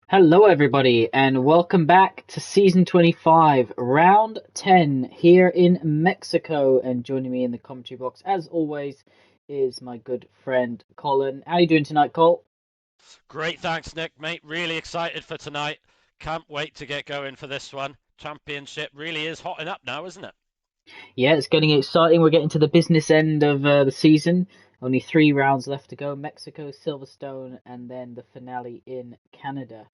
Hello, everybody, and welcome back to season 25, round 10 here in Mexico. And joining me in the commentary box, as always, is my good friend Colin. How are you doing tonight, Col? Great, thanks, Nick, mate. Really excited for tonight. Can't wait to get going for this one. Championship really is hotting up now, isn't it? Yeah, it's getting exciting. We're getting to the business end of the season. Only 3 rounds left to go: Mexico, Silverstone, and then the finale in Canada.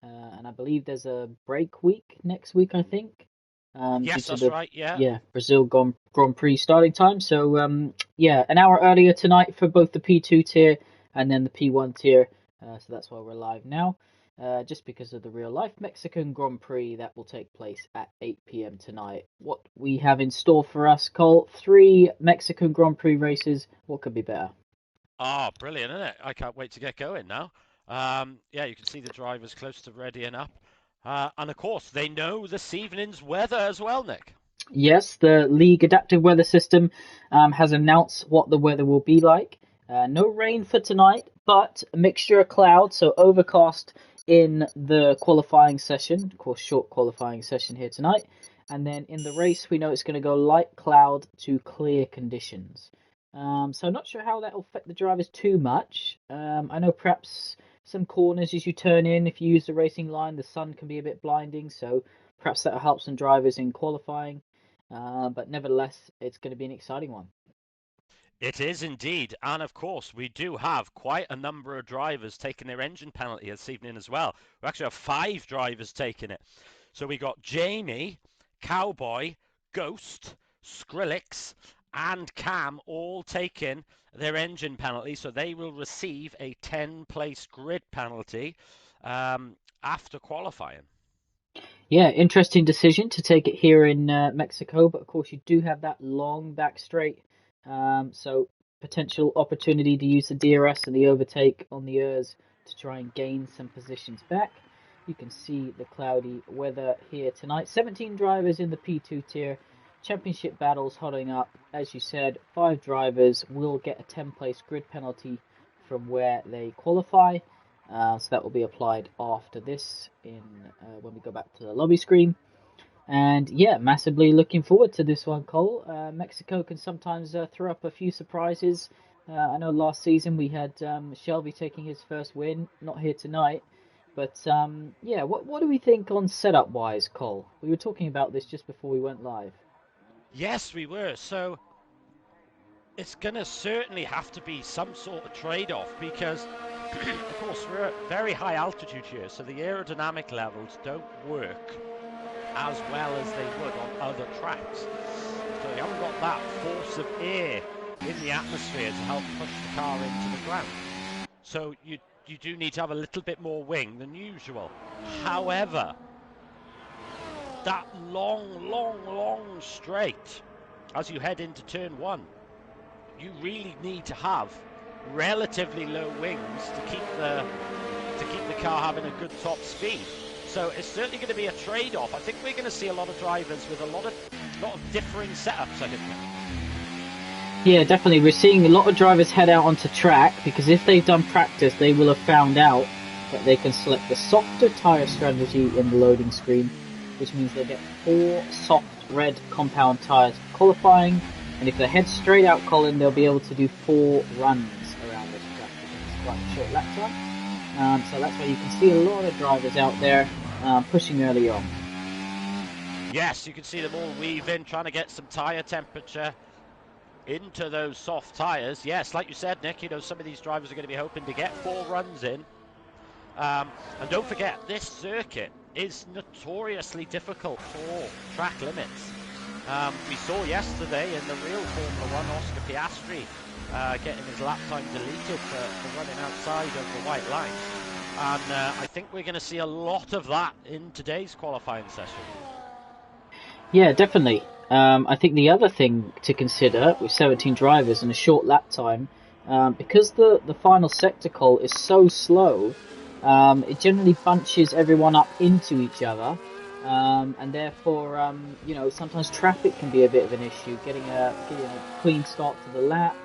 And I believe there's a break week next week, I think, due Yes, to that's the right. Yeah. Brazil Grand Prix starting time. So yeah, an hour earlier tonight for both the P2 tier and then the P1 tier. So that's why we're live now. Just because of the real life Mexican Grand Prix that will take place at 8 p.m. tonight. What we have in store for us, Cole: three Mexican Grand Prix races. What could be better? Oh, brilliant, isn't it? I can't wait to get going now. Yeah, you can see the drivers close to readying up. And of course, they know this evening's weather as well, Nick. Yes, the League Adaptive Weather System has announced what the weather will be like. No rain for tonight, but a mixture of clouds, so overcast in the qualifying session. Of course, short qualifying session here tonight. And then in the race, we know it's going to go light cloud to clear conditions. So not sure how that will affect the drivers too much. I know perhaps some corners as you turn in, if you use the racing line, the sun can be a bit blinding, so perhaps that'll help some drivers in qualifying. But nevertheless, it's going to be an exciting one. It is indeed. And of course, we do have quite a number of drivers taking their engine penalty this evening as well. We actually have five drivers taking it. So we got Jamie, Cowboy, Ghost, Skrillex, and Cam all taking their engine penalty. So they will receive a 10-place grid penalty after qualifying. Yeah, interesting decision to take it here in Mexico, but of course you do have that long back straight, so potential opportunity to use the DRS and the overtake on the ERS to try and gain some positions back. You can see the cloudy weather here tonight. 17 drivers in the P2 tier. Championship battles hotting up. As you said, five drivers will get a 10-place grid penalty from where they qualify. So that will be applied after this in when we go back to the lobby screen. And yeah, massively looking forward to this one, Cole. Mexico can sometimes throw up a few surprises. I know last season we had Shelby taking his first win, not here tonight. But yeah, what do we think on setup wise, Cole? We were talking about this just before we went live. Yes, we were. So it's going to certainly have to be some sort of trade-off because, of course, we're at very high altitude here, so the aerodynamic levels don't work as well as they would on other tracks. So you haven't got that force of air in the atmosphere to help push the car into the ground. So you do need to have a little bit more wing than usual. However, that long straight as you head into turn one, you really need to have relatively low wings to keep the car having a good top speed. So it's certainly going to be a trade-off. I think we're going to see a lot of drivers with a lot of differing setups, I think. Yeah, definitely. We're seeing a lot of drivers head out onto track because if they've done practice, they will have found out that they can select the softer tyre strategy in the loading screen, which means they get four soft red compound tyres for qualifying. And if they head straight out, Colin, they'll be able to do four runs around this track because it's quite a short lap time. So that's why you can see a lot of drivers out there pushing early on. Yes, you can see them all weave in, trying to get some tyre temperature into those soft tyres. Yes, like you said, Nick, some of these drivers are going to be hoping to get four runs in. And don't forget, this circuit is notoriously difficult for track limits. We saw yesterday in the real Formula One, Oscar Piastri getting his lap time deleted for running outside of the white line. And I think we're going to see a lot of that in today's qualifying session. Yeah, definitely. I think the other thing to consider with 17 drivers and a short lap time, because the final sector call is so slow, it generally bunches everyone up into each other, and therefore, sometimes traffic can be a bit of an issue. Getting a clean start to the lap,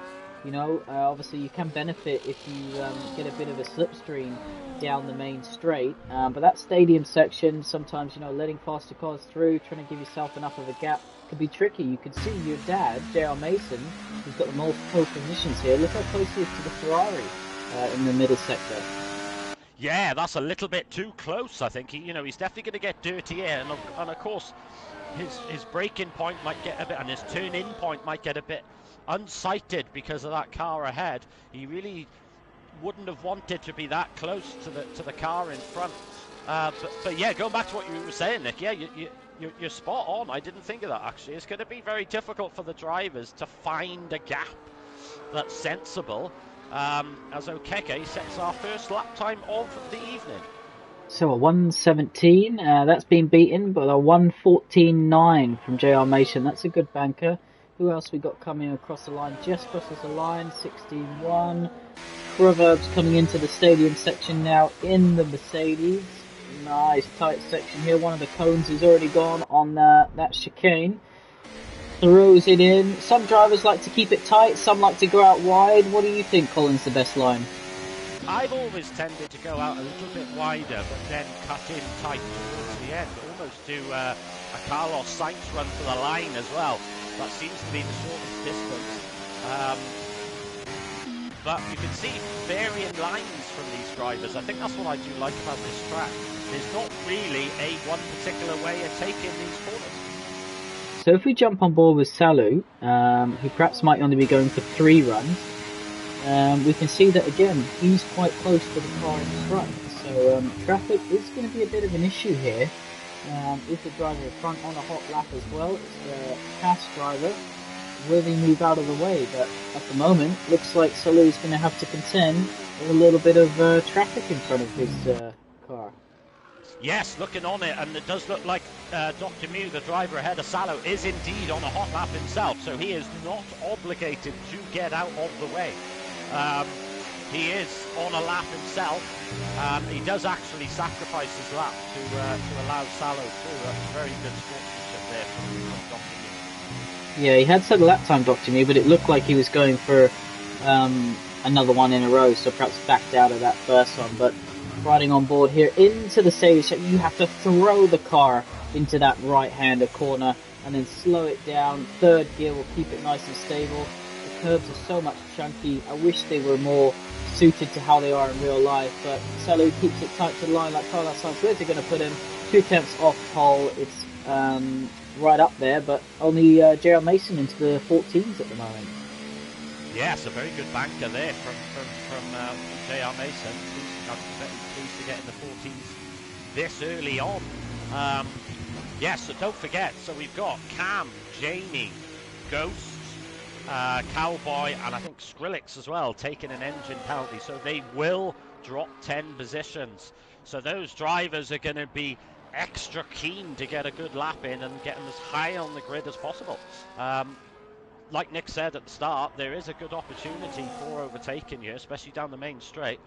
Obviously you can benefit if you get a bit of a slipstream down the main straight. But that stadium section, sometimes, letting faster cars through, trying to give yourself enough of a gap could be tricky. You can see your dad, JR Mason, who's got the most pole positions here. Look how close he is to the Ferrari in the middle sector. Yeah, that's a little bit too close, I think. He's definitely going to get dirty here. And of course, his braking point might get a bit, and his turn-in point might get a bit unsighted because of that car ahead. He really wouldn't have wanted to be that close to the car in front. But yeah, going back to what you were saying, Nick, yeah, you're spot on. I didn't think of that, actually. It's going to be very difficult for the drivers to find a gap that's sensible, as Okeke sets our first lap time of the evening. So a 117, that's been beaten, but a 114.9 from JR Mason. That's a good banker. Who else we got coming across the line? Just crosses the line, 16.1. Proverbs coming into the stadium section now in the Mercedes. Nice tight section here. One of the cones is already gone on that chicane. Throws it in. Some drivers like to keep it tight, some like to go out wide. What do you think, Colin's the best line? I've always tended to go out a little bit wider, but then cut in tight towards the end, almost do a Carlos Sainz run for the line as well. That seems to be the shortest distance. But you can see varying lines from these drivers. I think that's what I do like about this track. There's not really a one particular way of taking these corners. So if we jump on board with Salu, who perhaps might only be going for 3 runs, we can see that again, he's quite close to the car in front. So traffic is going to be a bit of an issue here. Is the driver in front on a hot lap as well? It's the pass driver. Will he move out of the way? But at the moment, looks like Salu is going to have to contend with a little bit of traffic in front of his car. Yes, looking on it, and it does look like Dr. Mew, the driver ahead of Salo, is indeed on a hot lap himself, so he is not obligated to get out of the way. He is on a lap himself. He does actually sacrifice his lap to allow Salo through. That's very good sportsmanship there from Dr. Mew. Yeah, he had said lap time, Dr. Mew, but it looked like he was going for another one in a row, so perhaps backed out of that first one. But riding on board here into the stage, you have to throw the car into that right-hander corner and then slow it down. Third gear will keep it nice and stable. The curbs are so much chunky. I wish they were more suited to how they are in real life, but Salu keeps it tight to the line like Carlos Sainz. Where's he going to put him? 2 attempts off pole. It's right up there, but only JR Mason into the 14s at the moment. Yes, a very good banker there from JR Mason. I'm pleased to get in the 14s this early on. Yes, so don't forget, so we've got Cam, Jamie, Ghost, Cowboy, and I think Skrillex as well, taking an engine penalty, so they will drop 10 positions. So those drivers are going to be extra keen to get a good lap in and get them as high on the grid as possible. Like Nick said at the start, there is a good opportunity for overtaking here, especially down the main straight.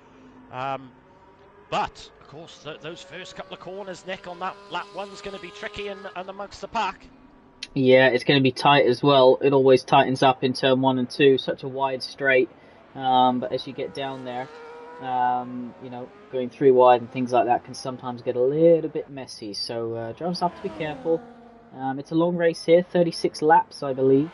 But, of course, those first couple of corners, Nick, on that lap 1's going to be tricky and amongst the pack. Yeah, it's going to be tight as well. It always tightens up in turn 1 and 2, such a wide straight. But as you get down there, going 3 wide and things like that can sometimes get a little bit messy. So drivers have to be careful. It's a long race here, 36 laps, I believe.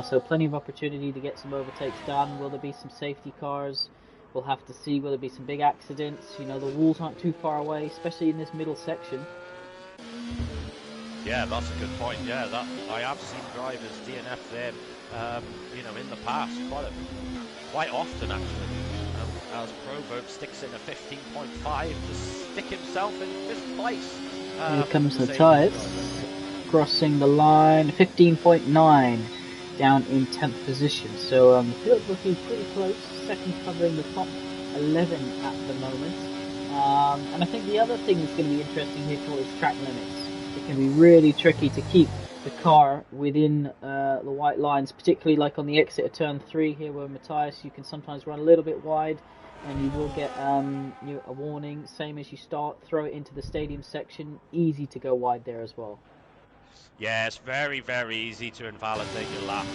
So plenty of opportunity to get some overtakes done. Will there be some safety cars? We'll have to see. Will there be some big accidents? The walls aren't too far away, especially in this middle section. Yeah, that's a good point. Yeah, that I have seen drivers DNF there, in the past quite often actually. As Proverb sticks in a 15.5 to stick himself in 5th place. Here comes the tyres, crossing the line, 15.9 down in 10th position. So the field looking pretty close. Second covering the top 11 at the moment. And I think the other thing that's going to be interesting here is track limits. It can be really tricky to keep the car within the white lines, particularly like on the exit of turn 3 here where Matthias, you can sometimes run a little bit wide and you will get a warning. Same as you start, throw it into the stadium section, easy to go wide there as well. Yeah, it's very, very easy to invalidate your lap.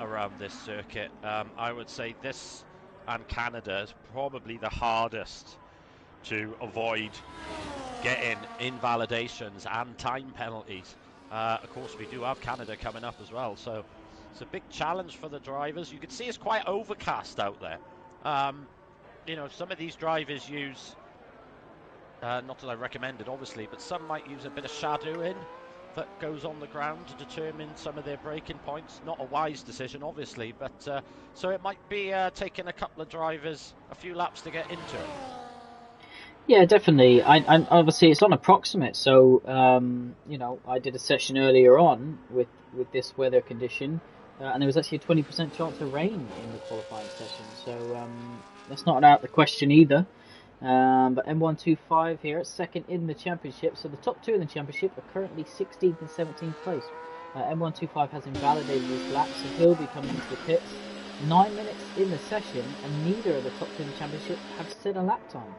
around this circuit. I would say this and Canada is probably the hardest to avoid getting invalidations and time penalties. Of course, we do have Canada coming up as well, so it's a big challenge for the drivers. You can see it's quite overcast out there. You know, some of these drivers use, not that I recommend it obviously, but some might use a bit of shadowing that goes on the ground to determine some of their braking points. Not a wise decision obviously, but so it might be taking a couple of drivers a few laps to get into it. Yeah, definitely. I'm obviously it's on approximate, so you know, I did a session earlier on with this weather condition, and there was actually a 20% chance of rain in the qualifying session. So that's not out of the question either. But M125 here at second in the championship. So the top two in the championship are currently 16th and 17th place. M125 has invalidated his lap, so he'll be coming into the pits. 9 minutes in the session, and neither of the top two in the championship have set a lap time.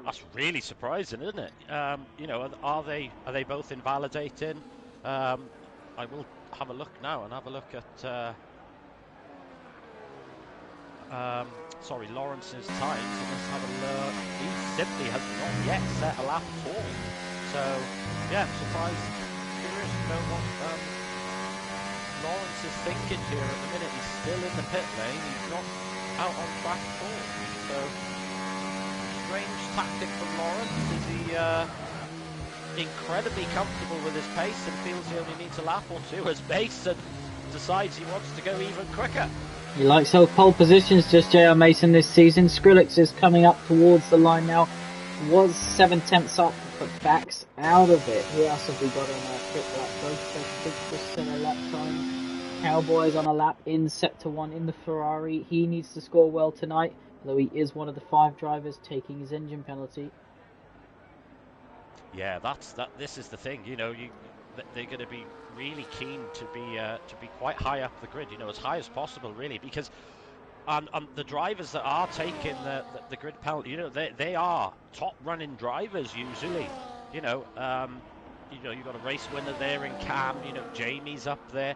That's really surprising, isn't it? You know, are they both invalidating? I will have a look now and have a look at sorry, Lawrence's times. Let's have a look. He simply has not yet set a lap at all. So yeah, surprised. Curious to know what Lawrence is thinking here at the minute. He's still in the pit lane. He's not out on track at all. So strange tactic from Lawrence. Is he incredibly comfortable with his pace and feels he only needs a lap or two as base and decides he wants to go even quicker? He likes those pole positions, just J.R. Mason this season. Skrillex is coming up towards the line now. Was 7/10 up, but backs out of it. Who else have we got on our quick lap? Both a lap time. Cowboys on a lap in Sector 1 in the Ferrari. He needs to score well tonight, although he is one of the 5 drivers taking his engine penalty. Yeah, this is the thing. You know, they're going to be really keen to be quite high up the grid. You know, as high as possible, really, because the drivers that are taking the grid penalty, you know, they are top running drivers usually. You know, you've got a race winner there in Cam. You know, Jamie's up there,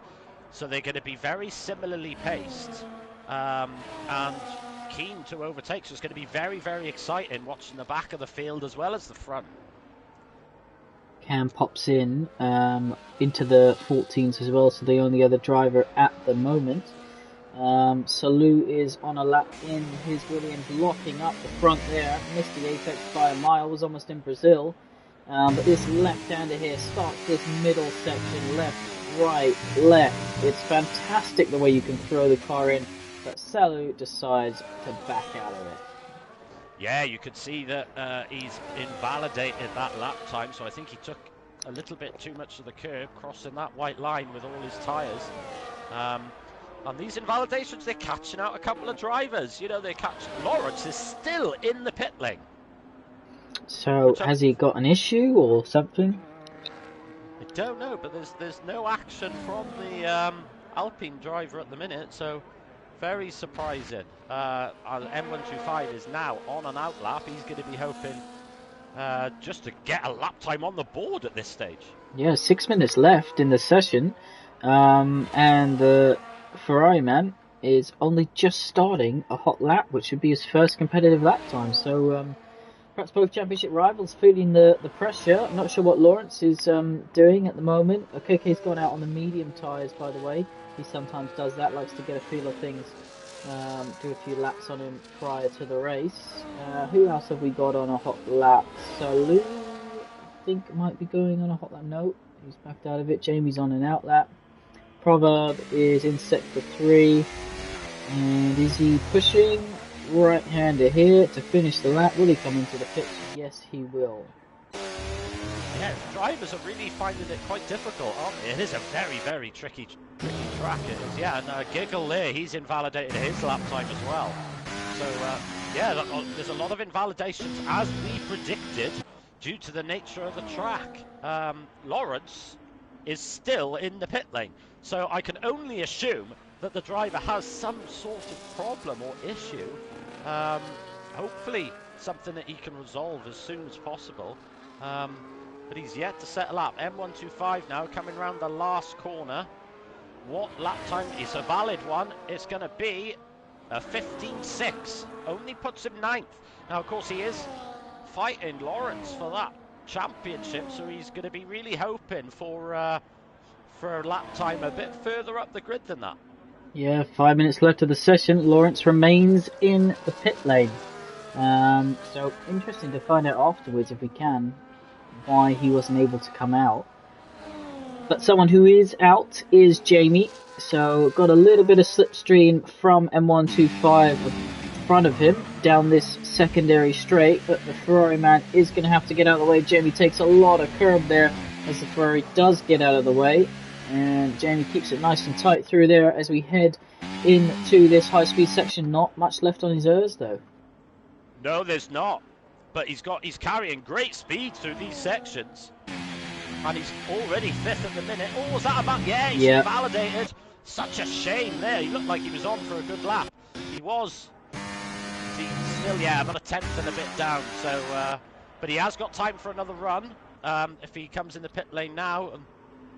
so they're going to be very similarly paced and keen to overtake. So it's going to be very, very exciting watching the back of the field as well as the front. Cam pops in into the 14s as well, so the only other driver at the moment. Salou is on a lap in his Williams, locking up the front there. Missed the apex by a mile, was almost in Brazil. But this left-hander here starts this middle section, left, right, left. It's fantastic the way you can throw the car in, but Salou decides to back out of it. Yeah, you could see that he's invalidated that lap time, so I think he took a little bit too much of the curb, crossing that white line with all his tyres. And these invalidations, they're catching out a couple of drivers. You know, Lawrence is still in the pit lane. So has he got an issue or something? I don't know, but there's no action from the Alpine driver at the minute, so very surprising. M125 is now on an out lap. He's going to be hoping just to get a lap time on the board at this stage. Yeah, 6 minutes left in the session, and the Ferrari man is only just starting a hot lap, which should be his first competitive lap time. So perhaps both championship rivals feeling the pressure. I'm not sure what Lawrence is doing at the moment. OKK's gone out on the medium tyres, by the way. He sometimes does that, likes to get a feel of things, do a few laps on him prior to the race. Who else have we got on a hot lap? Salou, I think, might be going on a hot lap. No, he's backed out of it. Jamie's on an out lap. Proverb is in sector 3. And is he pushing right-hander here to finish the lap? Will he come into the pits? Yes, he will. Yeah, drivers are really finding it quite difficult, aren't they? It is a very, very tricky track. It is. Yeah, and Giggle there, he's invalidated his lap time as well. So, yeah, there's a lot of invalidations, as we predicted, due to the nature of the track. Lawrence is still in the pit lane, so I can only assume that the driver has some sort of problem or issue. Hopefully something that he can resolve as soon as possible. But he's yet to set a lap. M125 now coming round the last corner. what lap time is a valid one. It's going to be a 15.6. Only puts him 9th. Now, of course, he is fighting Lawrence for that championship, so he's going to be really hoping for a lap time a bit further up the grid than that. Yeah, 5 minutes left of the session. Lawrence remains in the pit lane. So interesting to find out afterwards, if we can, why he wasn't able to come out. But someone who is out is Jamie. So got a little bit of slipstream from M125 in front of him down this secondary straight, but the Ferrari man is going to have to get out of the way. Jamie takes a lot of curb there as the Ferrari does get out of the way, and Jamie keeps it nice and tight through there as we head into this high-speed section. Not much left on his ERS though. No, there's not, but he's carrying great speed through these sections, and he's already 5th at the minute. Oh, was that about? Yeah, he's validated. Such a shame there. He looked like he was on for a good lap. He was. He's still, about a 10th and a bit down. So, but he has got time for another run. If he comes in the pit lane now and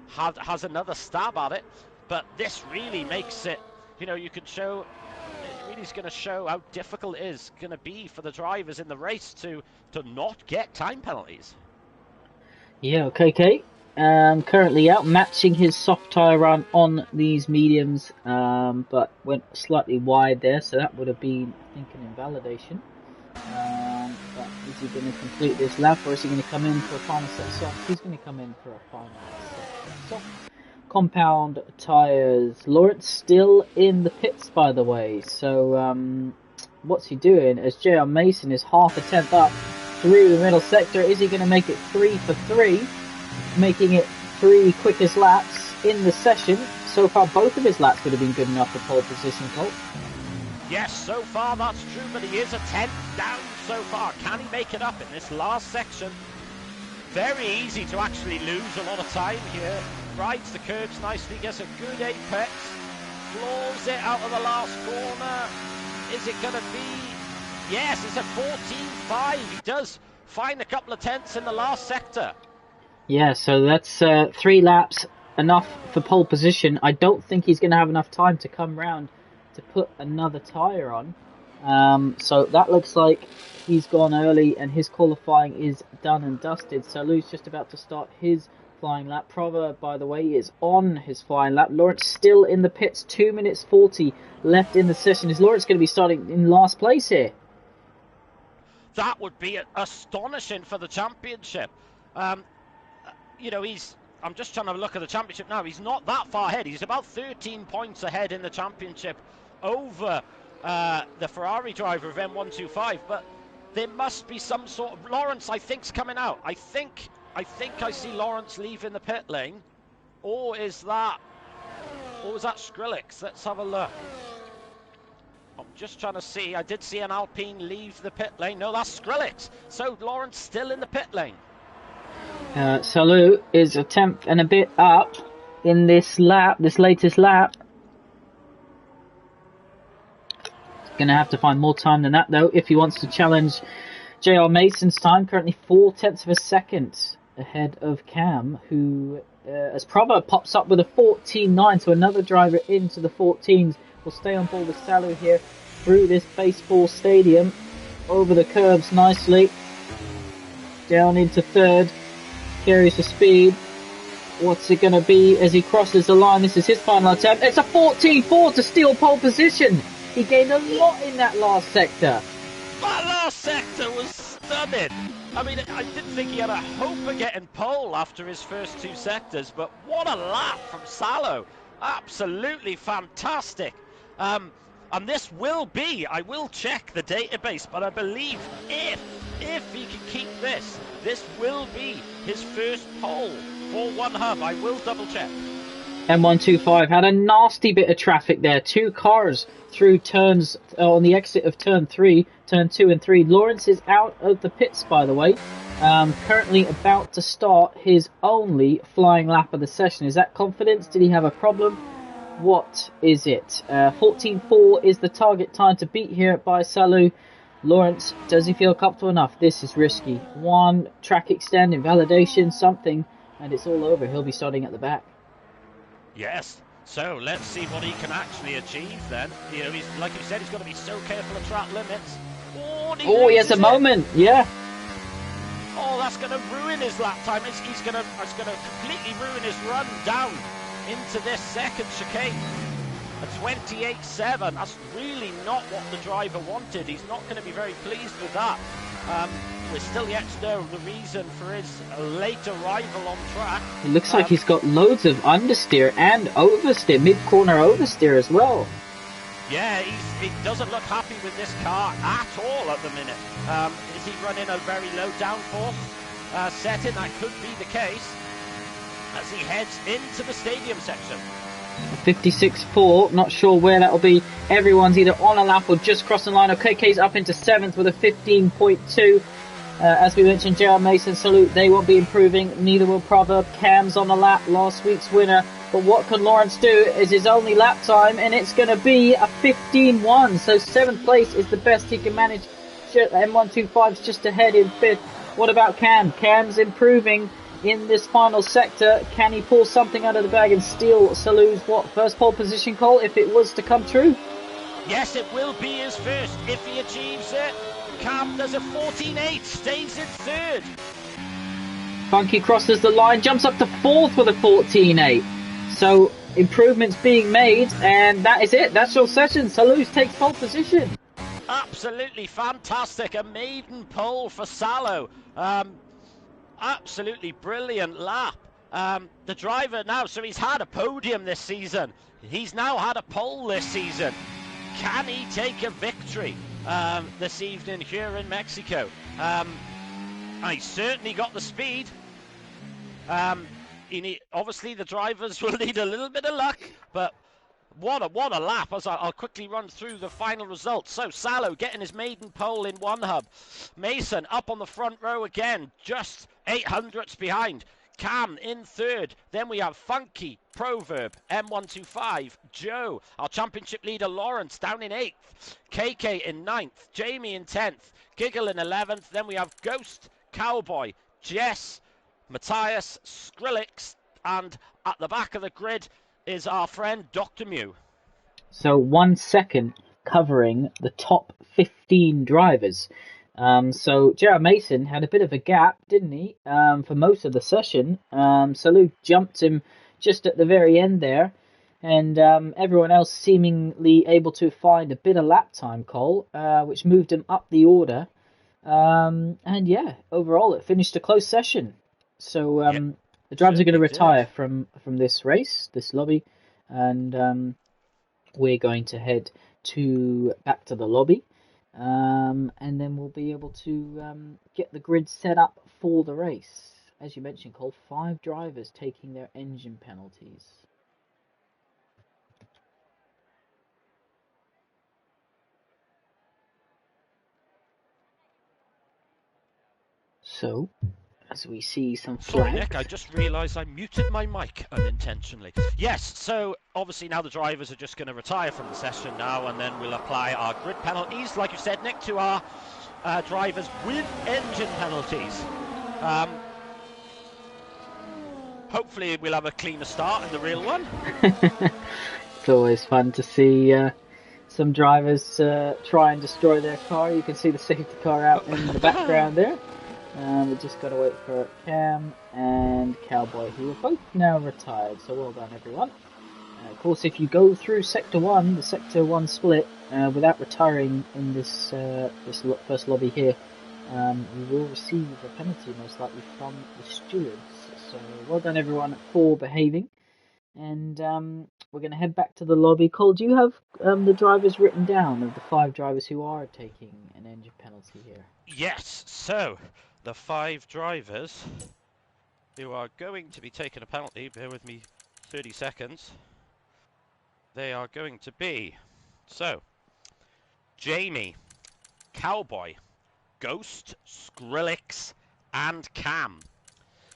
has another stab at it. But this really makes it, you can show. It really is going to show how difficult it is going to be for the drivers in the race to not get time penalties. Yeah, okay. Currently out, matching his soft tyre run on these mediums, but went slightly wide there, so that would have been, I think, an invalidation. But is he going to complete this lap, or is he going to come in for a final set of softs? He's going to come in for a final set of softs. Compound tyres. Lawrence still in the pits, by the way, so what's he doing? As J.R. Mason is half a tenth up through the middle sector, is he going to make it 3 for 3? Making it 3 quickest laps in the session. So far, both of his laps would have been good enough for pole position, Colt. Yes, so far that's true, but he is a 10th down so far. Can he make it up in this last section? Very easy to actually lose a lot of time here. Rides the curbs nicely, gets a good apex, floors it out of the last corner. Is it going to be? Yes, it's a 14.5. He does find a couple of tenths in the last sector. Yeah, so that's 3 laps, enough for pole position. I don't think he's going to have enough time to come round to put another tyre on. So that looks like he's gone early and his qualifying is done and dusted. Salu's just about to start his flying lap. Prova, by the way, is on his flying lap. Lawrence still in the pits, 2 minutes 40 left in the session. Is Lawrence going to be starting in last place here? That would be astonishing for the championship. I'm just trying to look at the championship now. He's not that far ahead. He's about 13 points ahead in the championship over the Ferrari driver of M125. But there must be some sort of... Lawrence, I think, is coming out. I think I see Lawrence leaving the pit lane. Or is that Skrillex? Let's have a look. I'm just trying to see. I did see an Alpine leave the pit lane. No, that's Skrillex. So Lawrence still in the pit lane. Salu is a tenth and a bit up in this latest lap. He's going to have to find more time than that, though, if he wants to challenge J.R. Mason's time. Currently 4/10 of a second ahead of Cam, who, as Prova pops up with a 14.9, so another driver into the 14s. Will stay on board with Salu here through this baseball stadium, over the curves nicely, down into third. Carries the speed. What's it going to be as he crosses the line? This is his final attempt. It's a 14.4 to steal pole position. He gained a lot in that last sector. That last sector was stunning. I mean, I didn't think he had a hope of getting pole after his first 2 sectors, but what a lap from Salo. Absolutely fantastic. And this will be, I will check the database, but I believe if he can keep this will be his first pole for One Hub. I will double check. M125 had a nasty bit of traffic there. 2 cars through turns on the exit of turn 3, turn 2 and 3. Lawrence is out of the pits, by the way. Currently about to start his only flying lap of the session. Is that confidence? Did he have a problem? What is it? 14.4 is the target time to beat here by Salu. Lawrence, does he feel comfortable enough? This is risky. 1 track extend, invalidation, something, and it's all over. He'll be starting at the back. Yes, So let's see what he can actually achieve then. You know, he's, like you said, he's got to be so careful of track limits. Oh, he has a moment. Yeah. Oh, that's going to ruin his lap time. It's going to completely ruin his run down into this second chicane. A 28.7. That's really not what the driver wanted. He's not going to be very pleased with that. We're still yet to know the reason for his late arrival on track. It looks like he's got loads of understeer and oversteer, mid-corner oversteer as well. Yeah, he doesn't look happy with this car at all at the minute. Is he running a very low downforce setting? That could be the case as he heads into the stadium section. 56.4, not sure where that'll be. Everyone's either on a lap or just crossing the line. KK's up into 7th with a 15.2. As we mentioned, JR Mason, Salute, they won't be improving. Neither will Proverb. Cam's on the lap, last week's winner. But what can Lawrence do is his only lap time, and it's going to be a 15.1. So 7th place is the best he can manage. M125's just ahead in 5th. What about Cam? Cam's improving in this final sector. Can he pull something out of the bag and steal Salu's first pole position, Cole, if it was to come true? Yes, it will be his first if he achieves it. Cam does a 14.8, stays in 3rd. Funky crosses the line, jumps up to 4th with a 14.8. So improvements being made, and that is it. That's your session. Salus takes pole position. Absolutely fantastic. A maiden pole for Salo. Absolutely brilliant lap. The driver now, so he's had a podium this season. He's now had a pole this season. Can he take a victory this evening here in Mexico? He's certainly got the speed. Obviously, the drivers will need a little bit of luck, but what a lap, as I'll quickly run through the final results. So Salo getting his maiden pole in one hub. Mason up on the front row again, just 800ths behind. Cam in 3rd. Then we have Funky, Proverb, M125, Joe, our championship leader Lawrence down in 8th. KK in 9th. Jamie in 10th. Giggle in 11th. Then we have Ghost, Cowboy, Jess, Matthias, Skrillex, and at the back of the grid is our friend Dr. Mew. So 1 second covering the top 15 drivers. So Jared Mason had a bit of a gap, didn't he, for most of the session. Salou jumped him just at the very end there, and everyone else seemingly able to find a bit of lap time, Cole, which moved him up the order. And yeah, overall it finished a close session. So the drivers are going to retire from this race, this lobby, and we're going to head back to the lobby, and then we'll be able to get the grid set up for the race. As you mentioned, Cole, 5 drivers taking their engine penalties. So, as we see some flags. Sorry, Nick, I just realised I muted my mic unintentionally. Yes, so obviously now the drivers are just going to retire from the session now, and then we'll apply our grid penalties, like you said, Nick, to our drivers with engine penalties. Hopefully we'll have a cleaner start in the real one. It's always fun to see some drivers try and destroy their car. You can see the safety car out in the background there. We just got to wait for Cam and Cowboy, who are both now retired, so well done everyone. Of course, if you go through Sector 1, the Sector 1 split, without retiring in this first lobby here, you will receive a penalty most likely from the stewards. So well done everyone for behaving. And we're going to head back to the lobby. Cole, do you have the drivers written down of the 5 drivers who are taking an engine penalty here? Yes, so the 5 drivers who are going to be taking a penalty, bear with me 30 seconds, they are going to be, so, Jamie, Cowboy, Ghost, Skrillex, and Cam.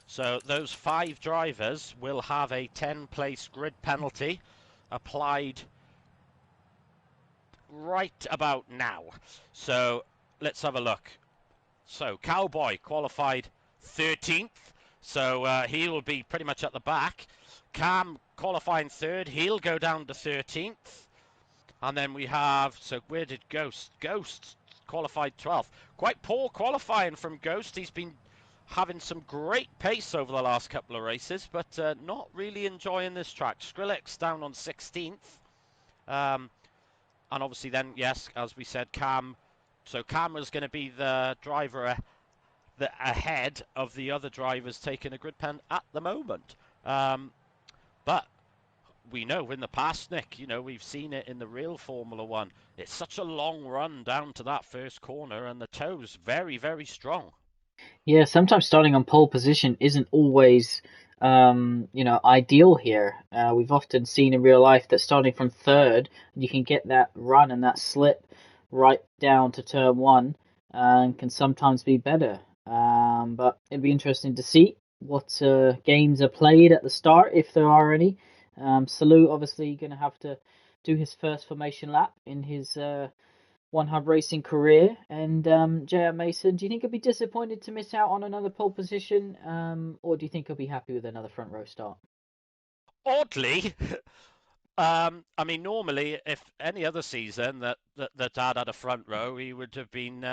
So those 5 drivers will have a 10-place grid penalty applied right about now. So let's have a look. So Cowboy qualified 13th, so he will be pretty much at the back. Cam qualifying third, he'll go down to 13th. And then we have, so where did Ghost? Ghost qualified 12th. Quite poor qualifying from Ghost. He's been having some great pace over the last couple of races, but not really enjoying this track. Skrillex down on 16th. Um, and obviously then, yes, as we said, Cam. So Cam was going to be the driver ahead of the other drivers taking a grid pen at the moment. But we know in the past, Nick, we've seen it in the real Formula One. It's such a long run down to that first corner, and the toe's very, very strong. Yeah, sometimes starting on pole position isn't always, ideal here. We've often seen in real life that starting from third, you can get that run and that slip right down to turn one, and can sometimes be better. But it'd be interesting to see what games are played at the start, if there are any. Salou obviously going to have to do his first formation lap in his one hub racing career. And JR Mason, do you think he'll be disappointed to miss out on another pole position, or do you think he'll be happy with another front row start? Oddly, I mean, normally, if any other season that Dad had a front row, he would have been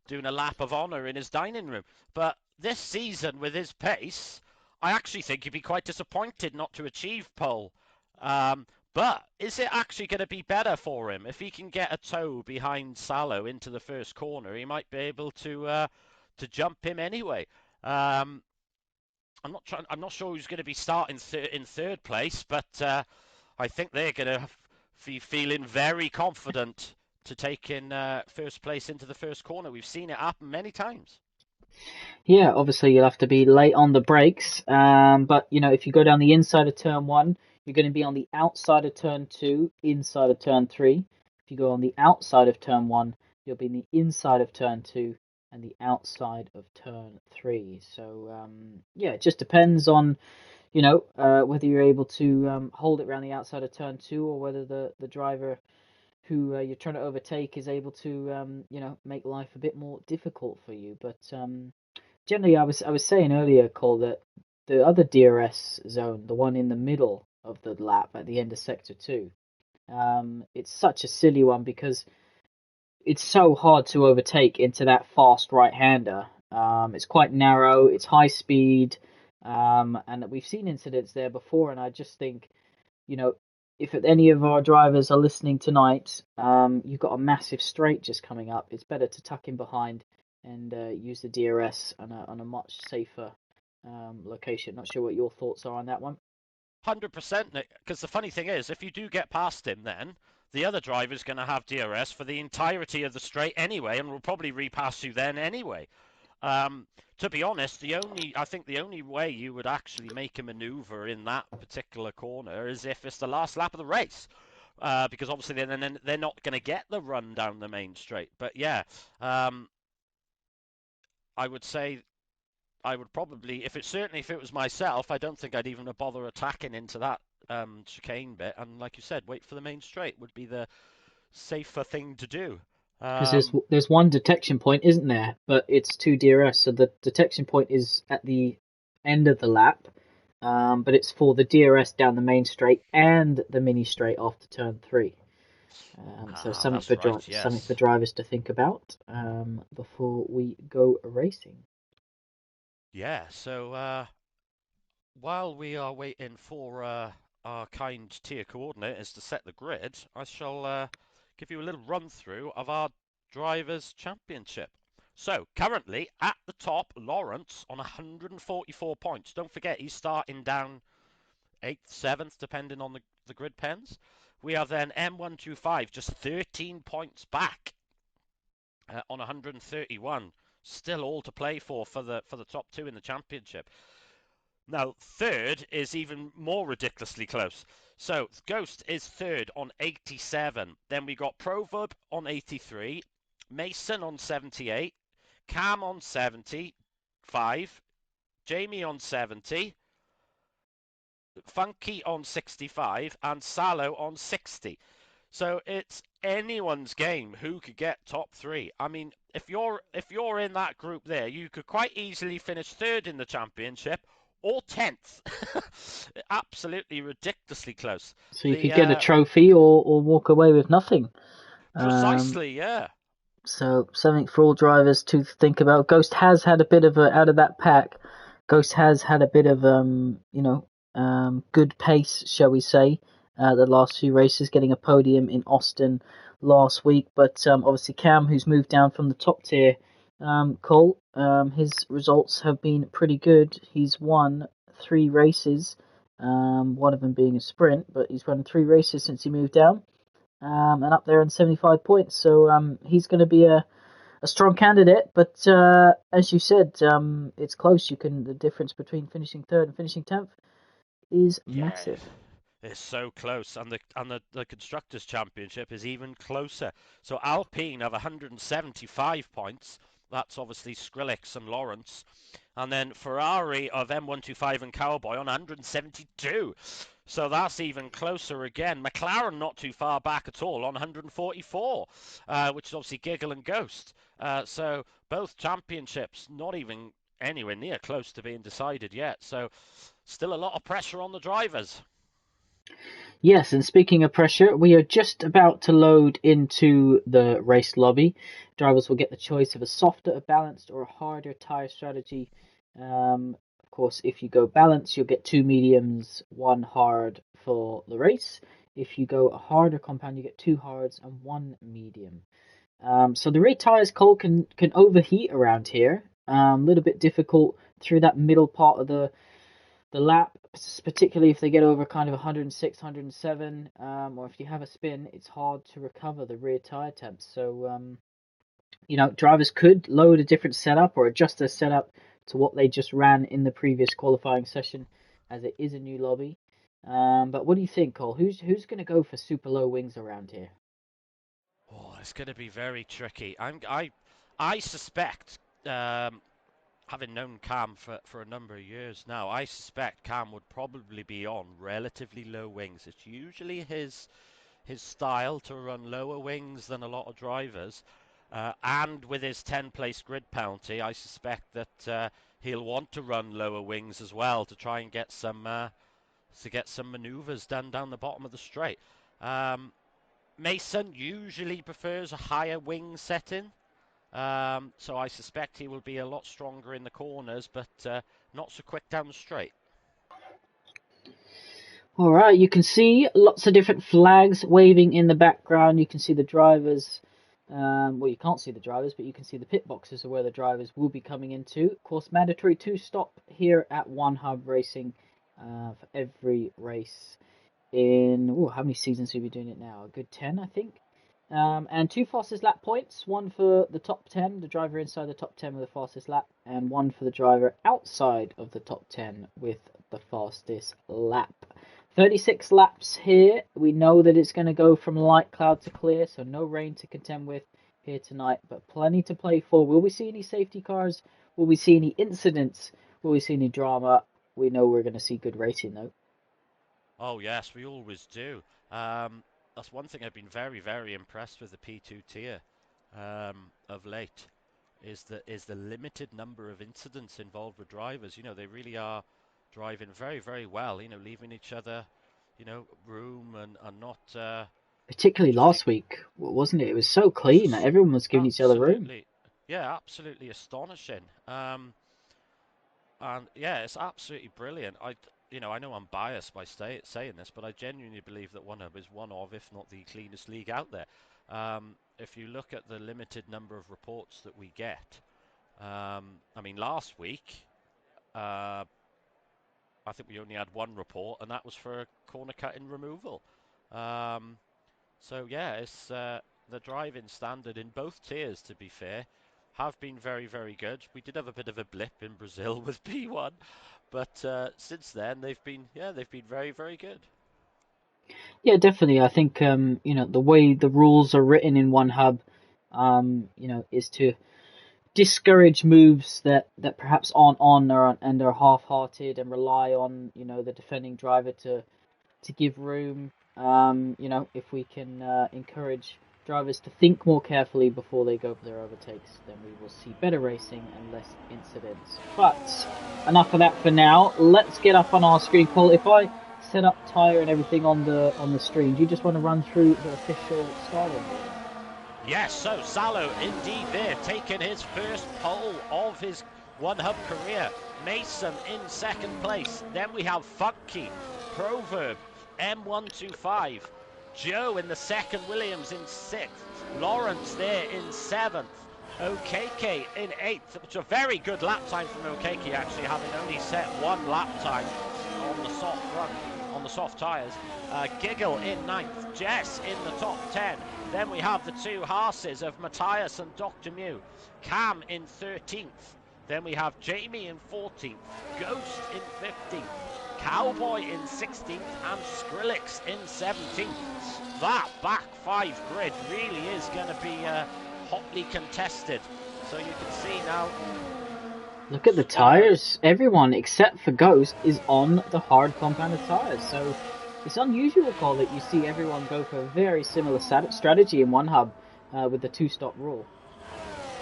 doing a lap of honour in his dining room. But this season, with his pace, I actually think he'd be quite disappointed not to achieve pole. Um, but is it actually going to be better for him if he can get a toe behind Salo into the first corner? He might be able to jump him anyway. Um, I'm not sure who's going to be starting in third place, but I think they're going to be feeling very confident to take in first place into the first corner. We've seen it happen many times. Yeah, obviously you'll have to be late on the brakes, but if you go down the inside of turn one, you're going to be on the outside of turn two, inside of turn three. If you go on the outside of turn one, you'll be in the inside of turn two and the outside of turn three. So yeah, it just depends on whether you're able to hold it around the outside of turn two, or whether the driver who you're trying to overtake is able to make life a bit more difficult for you. But generally, I was saying earlier, Cole, that the other DRS zone, the one in the middle of the lap at the end of sector two, it's such a silly one because it's so hard to overtake into that fast right-hander. It's quite narrow, it's high speed, and we've seen incidents there before. And I just think, you know, if any of our drivers are listening tonight, you've got a massive straight just coming up. It's better to tuck in behind and use the DRS on a much safer location. Not sure what your thoughts are on that one. 100%, Nick. Because the funny thing is, if you do get past him, then the other driver's going to have DRS for the entirety of the straight anyway, and will probably repass you then anyway. Um, to be honest, I think the only way you would actually make a maneuver in that particular corner is if it's the last lap of the race, because obviously then they're not going to get the run down the main straight. But yeah, um, I would say I would probably, if it was myself, I don't think I'd even bother attacking into that chicane bit, and like you said, wait for the main straight would be the safer thing to do. Because there's Um, there's one detection point, isn't there? But it's two DRS, so the detection point is at the end of the lap, but it's for the DRS down the main straight and the mini straight after turn three. So something that's for right. something for Yes. drivers to think about before we go racing. Yeah. So while we are waiting for our kind tier coordinators to set the grid, I shall give you a little run through of our Drivers' Championship. So, currently at the top, Lawrence on 144 points. Don't forget, he's starting down 8th, 7th, depending on the grid pens. We are then M125, just 13 points back on 131. Still all to play for the top two in the championship. Now, third is even more ridiculously close. So, Ghost is third on 87. Then we got Proverb on 83, Mason on 78, Cam on 75, Jamie on 70, Funky on 65, and Salo on 60. So it's anyone's game who could get top three. I mean, if you're in that group there, you could quite easily finish third in the championship, or 10th. Absolutely ridiculously close. So you could get a The trophy or walk away with nothing. Um, Precisely, yeah. so something for all drivers to think about. Ghost has had a bit of out of that pack. Ghost has had a bit of good pace, shall we say, the last few races, getting a podium in Austin last week. But obviously Cam, who's moved down from the top tier, Cole, his results have been pretty good. He's won 3 races, one of them being a sprint, but he's won 3 races since he moved down, and up there in 75 points. So he's going to be a strong candidate, but as you said, it's close. The difference between finishing third and finishing 10th is Yeah, massive. it's so close, and the constructors' championship is even closer. So Alpine have 175 points. That's obviously Skrillex and Lawrence, and then Ferrari of M125 and Cowboy on 172. So that's even closer again. McLaren not too far back at all on 144, which is obviously Giggle and Ghost. So both championships not even anywhere near close to being decided yet. So still a lot of pressure on the drivers. Yes, and speaking of pressure, we are just about to load into the race lobby. Drivers will get the choice of a softer, a balanced, or a harder tyre strategy. Of course, if you go balanced, you'll get 2 mediums, 1 hard for the race. If you go a harder compound, you get 2 hards and 1 medium. So the rear tyres, Cole, can overheat around here. A little bit difficult through that middle part of the lap, particularly if they get over kind of 106, 107, or if you have a spin, it's hard to recover the rear tyre temps. So, drivers could load a different setup or adjust their setup to what they just ran in the previous qualifying session, as it is a new lobby. But what do you think, Cole? Who's going to go for super low wings around here? Oh, it's going to be very tricky. I suspect, having known Cam for a number of years now, I suspect Cam would probably be on relatively low wings. It's usually his style to run lower wings than a lot of drivers. And with his 10-place grid penalty, I suspect that he'll want to run lower wings as well to try and get some manoeuvres done down the bottom of the straight. Um, Mason usually prefers a higher wing setting, so I suspect he will be a lot stronger in the corners, but not so quick down the straight. All right, you can see lots of different flags waving in the background. You can see the drivers. Well, you can't see the drivers, but you can see the pit boxes are where the drivers will be coming into. Of course, mandatory 2 stop here at One Hub Racing for every race. How many seasons have we been doing it now? A good 10, I think. And 2 fastest lap points, one for the top 10, the driver inside the top 10 with the fastest lap, and one for the driver outside of the top 10 with the fastest lap. 36 laps here. We know that it's going to go from light cloud to clear, so no rain to contend with here tonight, but plenty to play for. Will we see any safety cars? Will we see any incidents? Will we see any drama? We know we're going to see good racing, though. Oh yes, we always do. That's one thing I've been very, very impressed with the P2 tier of late is the limited number of incidents involved with drivers. They really are driving very, very well. Leaving each other, room and not Particularly just last week, wasn't it? It was so clean that s- everyone was giving each other room. absolutely, yeah, absolutely astonishing. And yeah, it's absolutely brilliant. I know I'm biased by saying this, but I genuinely believe that OneHub is one of, if not the cleanest league out there. If you look at the limited number of reports that we get, I mean, last week, uh, I think we only had one report, and that was for a corner cutting removal. Um, so yeah, it's the driving standard in both tiers, to be fair, have been very, very good. We did have a bit of a blip in Brazil with P1, but since then they've been very, very good. Yeah, definitely. I think the way the rules are written in One Hub, is to discourage moves that perhaps aren't on or and are half-hearted and rely on the defending driver to give room. If we can encourage drivers to think more carefully before they go for their overtakes, then we will see better racing and less incidents. But enough of that for now. Let's get up on our screen. Paul, if I set up tyre and everything on the stream, do you just want to run through the official starting? Yes, so Salo indeed there, taking his first pole of his one-hub career. Mason in second place. Then we have Funky, Proverb, M125. Joe in the second, Williams in sixth. Lawrence there in seventh. Okeke in eighth, which is a very good lap time from Okeke, actually, having only set one lap time on the soft front, on the soft tyres. Giggle in ninth. Jess in the top 10. Then we have the two Haas's of Matthias and Dr. Mew. Cam in 13th. Then we have Jamie in 14th. Ghost in 15th. Cowboy in 16th and Skrillex in 17th. That back five grid really is going to be hotly contested. So you can see now. Look at the tyres. Everyone except for Ghost is on the hard compounded tyres. So it's unusual, Paul, that you see everyone go for a very similar strategy in one hub with the two-stop rule.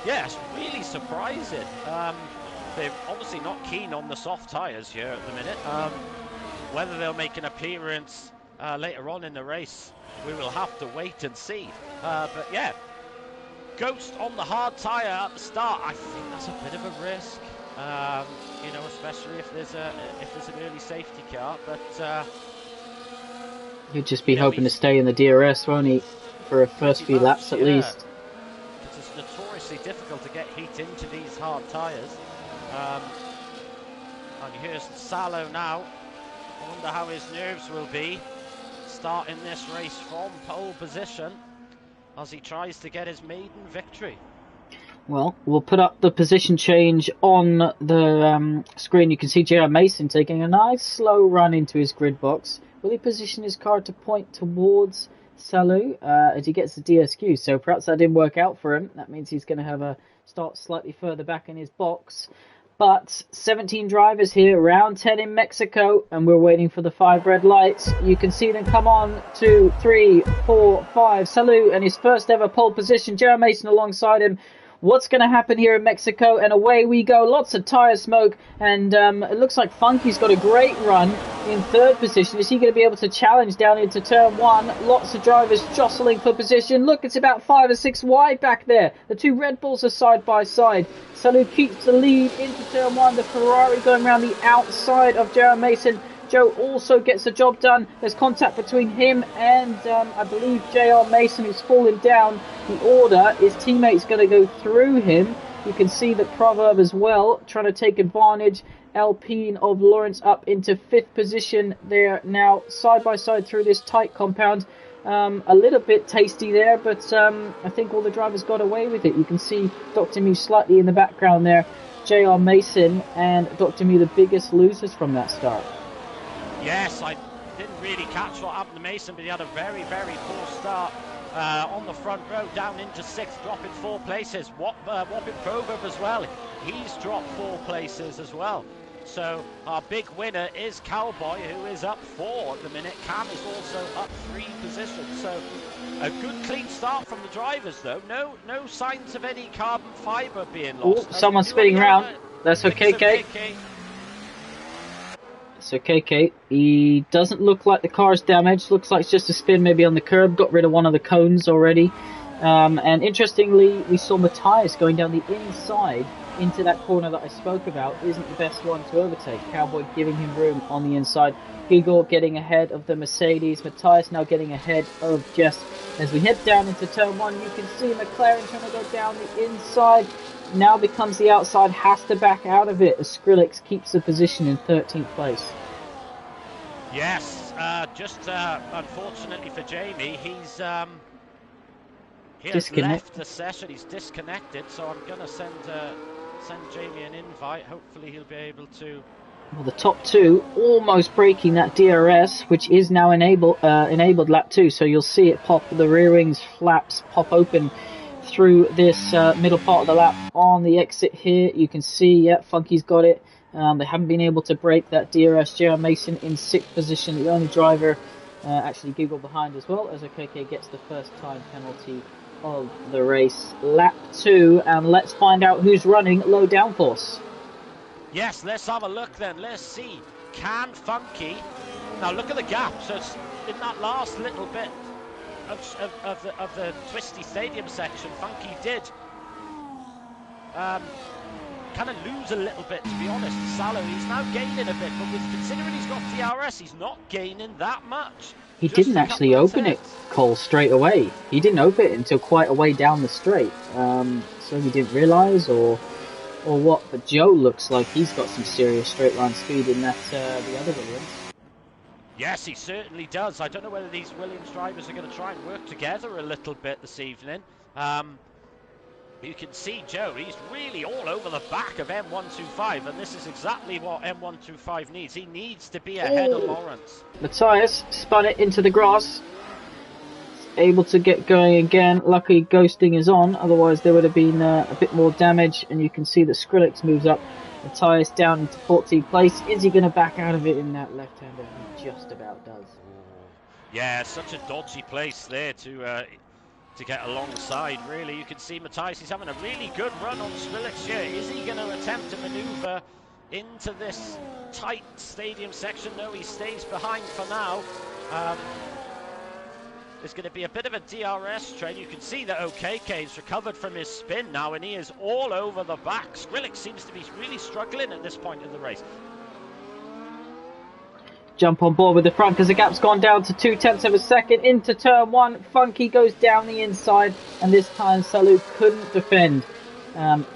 Yeah, it's really surprising. They're obviously not keen on the soft tyres here at the minute. Whether they'll make an appearance later on in the race, we will have to wait and see. But yeah, Ghost on the hard tyre at the start, I think that's a bit of a risk. You know, especially if there's an early safety car. But he'll just be hoping to stay in the DRS, won't he, for a first few laps at least. It's notoriously difficult to get heat into these hard tyres. And here's Salo now. I wonder how his nerves will be starting this race from pole position as he tries to get his maiden victory. Well, we'll put up the position change on the screen. You can see J.R. Mason taking a nice slow run into his grid box. Will he position his car to point towards Salu as he gets the DSQ? So perhaps that didn't work out for him. That means he's going to have a start slightly further back in his box. But 17 drivers here, round 10 in Mexico, and we're waiting for the 5 red lights. You can see them come on, 2, 3, 4, 5. Salu and his first ever pole position. J.R. Mason alongside him. What's going to happen here in Mexico? And away we go. Lots of tyre smoke. And it looks like Funky's got a great run in third position. Is he going to be able to challenge down into turn 1? Lots of drivers jostling for position. Look, it's about 5 or 6 wide back there. The two Red Bulls are side by side. Salu keeps the lead into turn 1. The Ferrari going around the outside of J.R. Mason. Joe also gets the job done. There's contact between him and I believe J.R. Mason, who's fallen down the order. His teammate's going to go through him. You can see the Proverb as well, trying to take advantage. Alpine of Lawrence up into 5th position. They're now side by side through this tight compound. A little bit tasty there, but I think all the drivers got away with it. You can see Dr. Mew slightly in the background there. J.R. Mason and Dr. Mew the biggest losers from that start. Yes, I didn't really catch what happened to Mason, but he had a very, very poor start on the front row, down into 6th, dropping 4 places. Whopping Proverb as well. He's dropped 4 places as well. So our big winner is Cowboy, who is up 4 at the minute. Cam is also up 3 positions. So a good clean start from the drivers, though. No signs of any carbon fibre being lost. Ooh, someone's spinning around. That's okay, Kate. So KK, he doesn't look like the car's damaged. Looks like it's just a spin maybe on the curb. Got rid of one of the cones already. And interestingly, we saw Matthias going down the inside into that corner that I spoke about. Isn't the best one to overtake. Cowboy giving him room on the inside. Giggle getting ahead of the Mercedes. Matthias now getting ahead of Jess. As we head down into turn 1, you can see McLaren trying to go down the inside. Now becomes the outside, has to back out of it as Skrillex keeps the position in 13th place. Yes, just unfortunately for Jamie, he has left the session. He's disconnected, so I'm going to send Jamie an invite. Hopefully he'll be able to. Well, the top 2 almost breaking that DRS, which is now enabled lap 2. So you'll see it pop, the rear wings flaps pop open through this middle part of the lap on the exit here. You can see, yeah, Funky's got it. They haven't been able to break that DRS. J.R. Mason in 6th position, the only driver Actually, Google behind as well, as Okeke gets the first time penalty of the race. Lap 2, and let's find out who's running low downforce. Yes, let's have a look then. Let's see. Can Funky... Now look at the gap. So it's in that last little bit of the Twisty Stadium section, Funky did kind of lose a little bit, to be honest. Salo, he's now gaining a bit, but considering he's got DRS, he's not gaining that much. He Just didn't a actually couple of open it, tenths. Cole, straight away. He didn't open it until quite a way down the straight. So he didn't realise, or what. But Joe looks like he's got some serious straight line speed in that the other Williams. Yes, he certainly does. I don't know whether these Williams drivers are going to try and work together a little bit this evening. You can see Joe, he's really all over the back of M125, and this is exactly what M125 needs. He needs to be ahead of Lawrence. Matthias spun it into the grass. Able to get going again. Luckily, ghosting is on, otherwise there would have been a bit more damage, and you can see that Skrillex moves up. Matthias down into 14th place. Is he going to back out of it in that left-hander? He just about does. Yeah, such a dodgy place there to get alongside, really. You can see Matthias, he's having a really good run on Skrillex here. Is he going to attempt to manoeuvre into this tight stadium section? No, he stays behind for now. There's going to be a bit of a DRS train. You can see that OKK's recovered from his spin now, and he is all over the back. Skrillex seems to be really struggling at this point in the race. Jump on board with the front because the gap's gone down to 0.2 of a second into turn 1. Funky goes down the inside, and this time Salou couldn't defend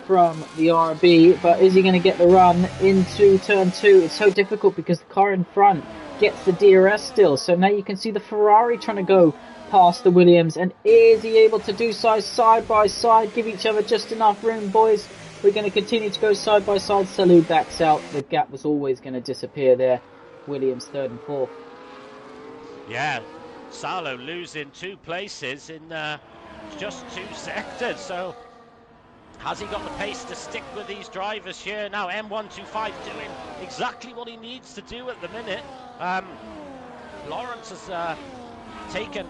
from the RB, but is he going to get the run into turn 2? It's so difficult because the car in front gets the DRS still, so now you can see the Ferrari trying to go past the Williams, and is he able to do so side by side, give each other just enough room, boys? We're going to continue to go side by side. Salou backs out. The gap was always going to disappear there. Williams 3rd and 4th. Yeah, Salo losing 2 places in just 2 sectors. So has he got the pace to stick with these drivers here? Now M125 doing exactly what he needs to do at the minute. Lawrence has taken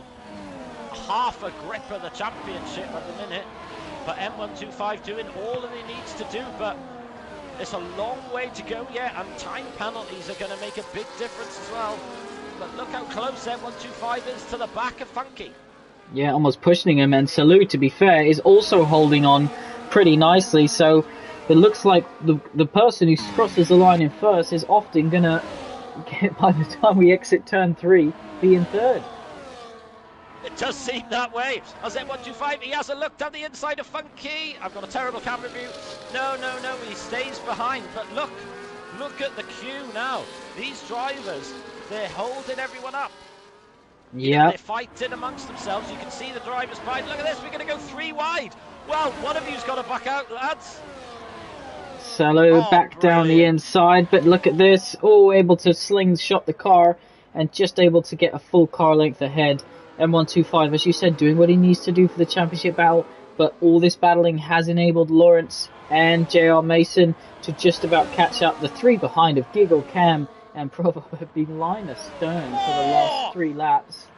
half a grip of the championship at the minute, but M125 doing all that he needs to do. But it's a long way to go yet, and time penalties are going to make a big difference as well. But look how close M125 is to the back of Funky. Yeah, almost pushing him, and Salou, to be fair, is also holding on pretty nicely. So it looks like the person who crosses the line in first is often going to get, by the time we exit turn 3, be in 3rd. It does seem that way. As M125, he has a look down the inside of Funky. I've got a terrible camera view. No, he stays behind. But look at the queue now. These drivers, they're holding everyone up. Yeah. They're fighting amongst themselves. You can see the drivers behind. Look at this, we're going to go 3 wide. Well, one of you's got to back out, lads. Salou back down the inside, but look at this. Oh, able to slingshot the car and just able to get a full car length ahead. M125, as you said, doing what he needs to do for the championship battle, but all this battling has enabled Lawrence and JR Mason to just about catch up. The 3 behind of Giggle, Cam and Provo have been line astern for the last 3 laps.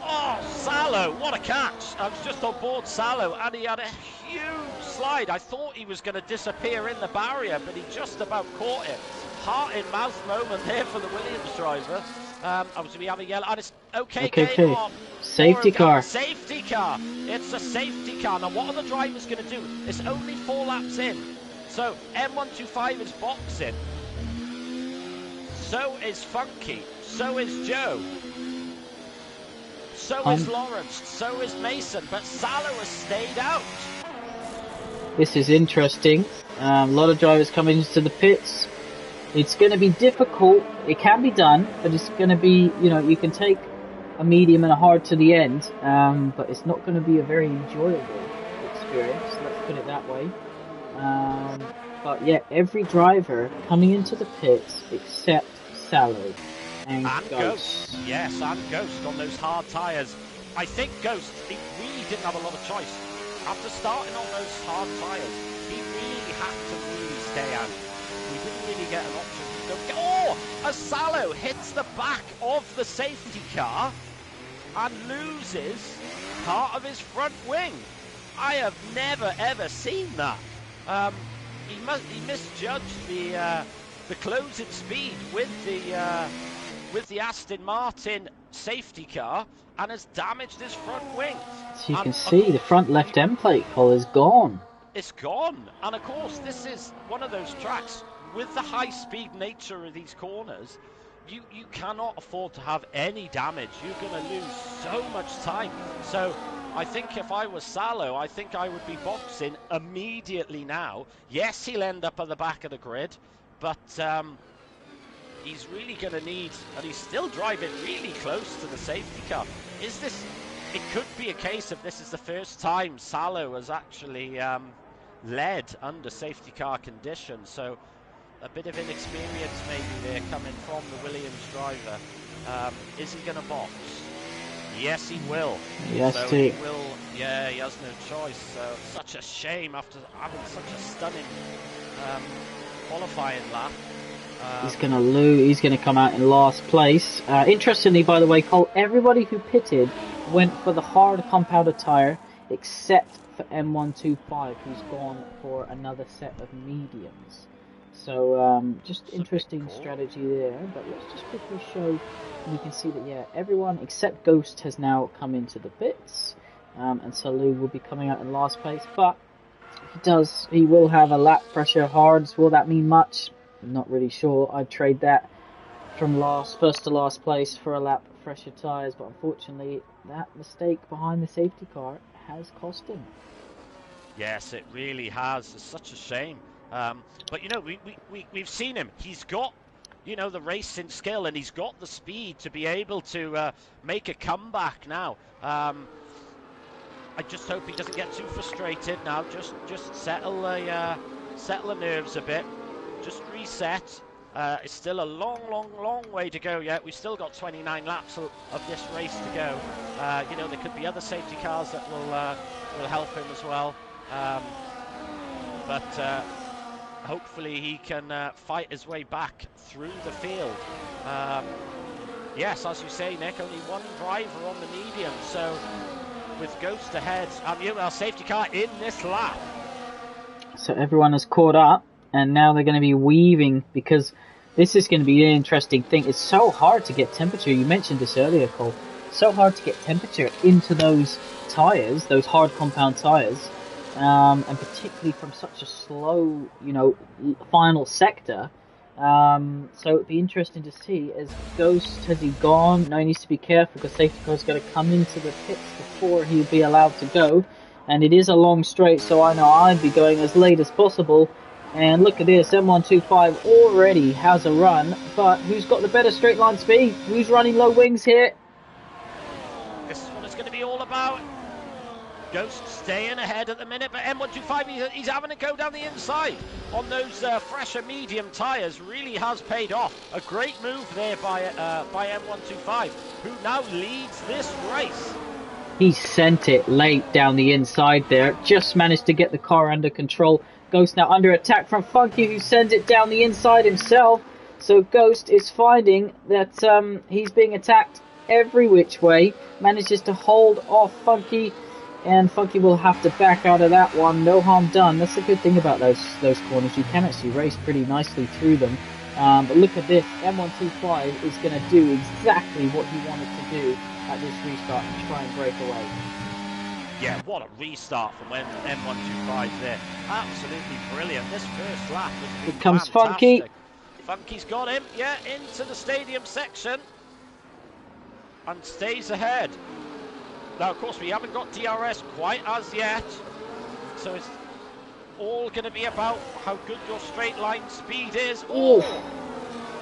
Oh, Salo, what a catch. I was just on board Salo, and he had a huge slide. I thought he was going to disappear in the barrier, but he just about caught it. Heart in mouth moment there for the Williams driver. Obviously we have a yellow, and it's okay. Safety car. Safety car. It's a safety car. Now what are the drivers going to do? It's only 4 laps in. So M125 is boxing. So is Funky. So is Joe. So is Lawrence. So is Mason. But Salo has stayed out. This is interesting. A lot of drivers coming into the pits. It's going to be difficult. It can be done, but it's going to be, you can take a medium and a hard to the end, but it's not going to be a very enjoyable experience, let's put it that way. But yeah, every driver coming into the pits except Salou and Ghost. Yes, and Ghost on those hard tyres. I think Ghost, he really didn't have a lot of choice. After starting on those hard tyres, he really had to really stay out. He didn't really get an option to Oh, as Salo hits the back of the safety car and loses part of his front wing. I have never ever seen that. He misjudged the closing speed with the Aston Martin safety car and has damaged his front wing. So you can see the front left end plate hull is gone. It's gone, and of course this is one of those tracks with the high-speed nature of these corners. You cannot afford to have any damage. You're going to lose so much time. So I think if I was Salo, I think I would be boxing immediately now. Yes, he'll end up at the back of the grid, but he's really going to need, and he's still driving really close to the safety car. It could be a case of this is the first time Salo has actually led under safety car conditions. So a bit of inexperience maybe there coming from the Williams driver. Is he going to box? Yes, he will. Yes, so he will. Yeah, he has no choice. So such a shame after having such a stunning qualifying lap. He's going to lose. He's going to come out in last place. Interestingly, by the way, Cole, everybody who pitted went for the hard compounded tyre except for M125, who's gone for another set of mediums. So just interesting strategy there. But let's just quickly show. We can see that, yeah, everyone except Ghost has now come into the pits. And Salou will be coming out in last place. But he will have a lap pressure hards. Will that mean much? I'm not really sure. I'd trade that from first to last place for a lap fresher tyres. But unfortunately, that mistake behind the safety car has cost him. Yes, it really has. It's such a shame. But, you know, we've seen him. He's got, you know, the racing skill and he's got the speed to be able to make a comeback now. I just hope he doesn't get too frustrated now. Just settle the nerves a bit. Just reset. It's still a long way to go yet. We've still got 29 laps of this race to go. You know, there could be other safety cars that will help him as well. But hopefully he can fight his way back through the field. Yes, as you say, Nick, only one driver on the medium. So with Ghost ahead, our safety car in this lap. So everyone has caught up. And now they're going to be weaving, because this is going to be an interesting thing. It's so hard to get temperature. You mentioned this earlier, Cole. So hard to get temperature into those tyres, those hard compound tyres, and particularly from such a slow, you know, final sector. So it'd be interesting to see. As Ghost, has he gone? No, he needs to be careful because safety car's got to come into the pits before he'll be allowed to go. And it is a long straight, so I know I'd be going as late as possible. And look at this, M125 already has a run, but who's got the better straight line speed? Who's running low wings here? This is what it's going to be all about. Ghost staying ahead at the minute, but M125, he's having to go down the inside on those fresher medium tyres. Really has paid off. A great move there by M125, who now leads this race. He sent it late down the inside there, just managed to get the car under control. Ghost now under attack from Funky, who sends it down the inside himself. So Ghost is finding that he's being attacked every which way. Manages to hold off Funky, and Funky will have to back out of that one. No harm done. That's the good thing about those corners. You can actually race pretty nicely through them. But look at this. M125 is going to do exactly what he wanted to do at this restart and try and break away. Yeah, what a restart from M125 there. Absolutely brilliant. This first lap has been Here comes fantastic. Funky. Funky's got him, yeah, into the stadium section. And stays ahead. Now, of course, we haven't got DRS quite as yet. So it's all going to be about how good your straight line speed is. Oh,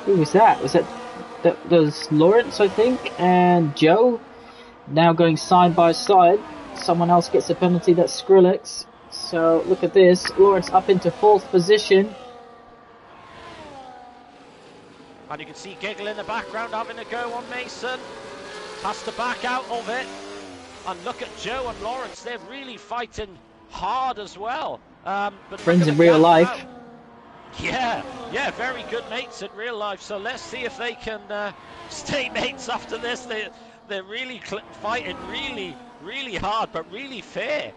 who was that? Was that was Lawrence, I think, and Joe now going side by side. Someone else gets a penalty, that's Skrillex. So look at this, Lawrence up into 4th position. And you can see Giggle in the background having a go on Mason. Has to back out of it. And look at Joe and Lawrence, they're really fighting hard as well. But friends in real life. Yeah, very good mates in real life. So let's see if they can stay mates after this. They're really fighting really hard, but really fair.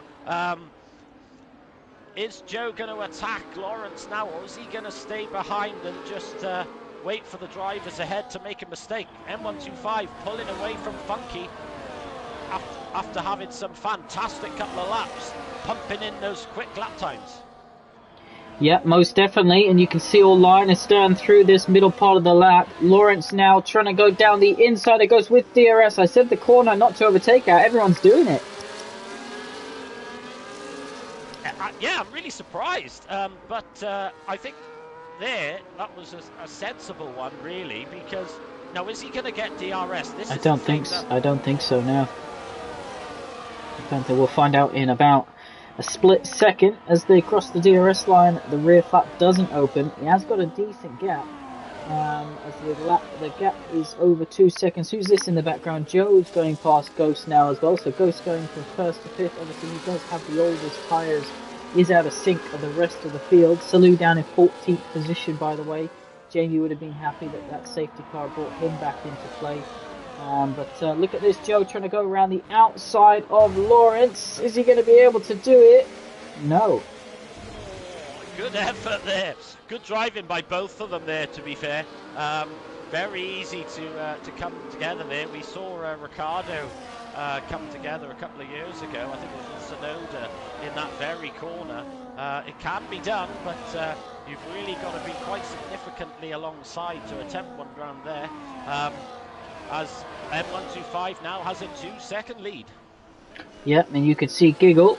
Is Joe going to attack Lawrence now, or is he going to stay behind and just wait for the drivers ahead to make a mistake? M125 pulling away from Funky after having some fantastic couple of laps, pumping in those quick lap times. Yeah, most definitely, and you can see all line astern through this middle part of the lap. Lawrence now trying to go down the inside. It goes with DRS. I said the corner not to overtake out. Everyone's doing it. Yeah, I'm really surprised, but I think that was a sensible one, really, because now is he going to get DRS? I don't think so. No. I don't think we'll find out in about a split second as they cross the DRS line. The rear flap doesn't open. He has got a decent gap. As the gap is over 2 seconds. Who's this in the background? Joe's going past Ghost now as well. So Ghost going from first to fifth. Obviously he does have the oldest tyres. Is out of sync of the rest of the field. Salou down in 14th position, by the way. Jamie would have been happy that safety car brought him back into play. But look at this, Joe trying to go around the outside of Lawrence. Is he going to be able to do it? No. Good effort there. Good driving by both of them there, to be fair. Very easy to come together there. We saw Ricciardo come together a couple of years ago. I think it was in Sonoda in that very corner. It can be done, but you've really got to be quite significantly alongside to attempt one round there. As M125 now has a 2-second lead. Yep, and you can see Giggle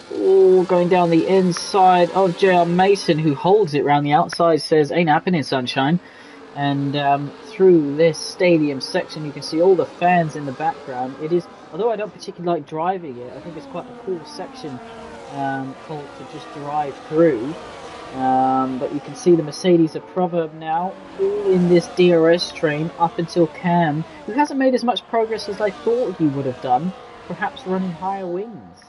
going down the inside of JR Mason, who holds it round the outside, says, ain't happening, sunshine. And through this stadium section, you can see all the fans in the background. It is, although I don't particularly like driving it, I think it's quite a cool section called to just drive through. But you can see the Mercedes of Proverb now, all in this DRS train up until Cam, who hasn't made as much progress as I thought he would have done, perhaps running higher wings.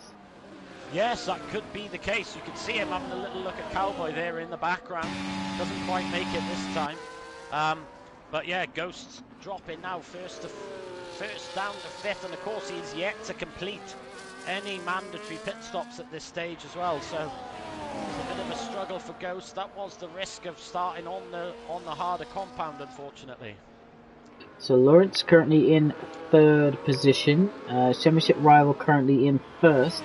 Yes, that could be the case. You can see him having a little look at Cowboy there in the background. Doesn't quite make it this time. But yeah, Ghost's dropping now first down to fifth, and of course he's yet to complete any mandatory pit stops at this stage as well. So it's a bit of a struggle for Ghost. That was the risk of starting on the harder compound, unfortunately. So Lawrence currently in third position. Championship rival currently in first.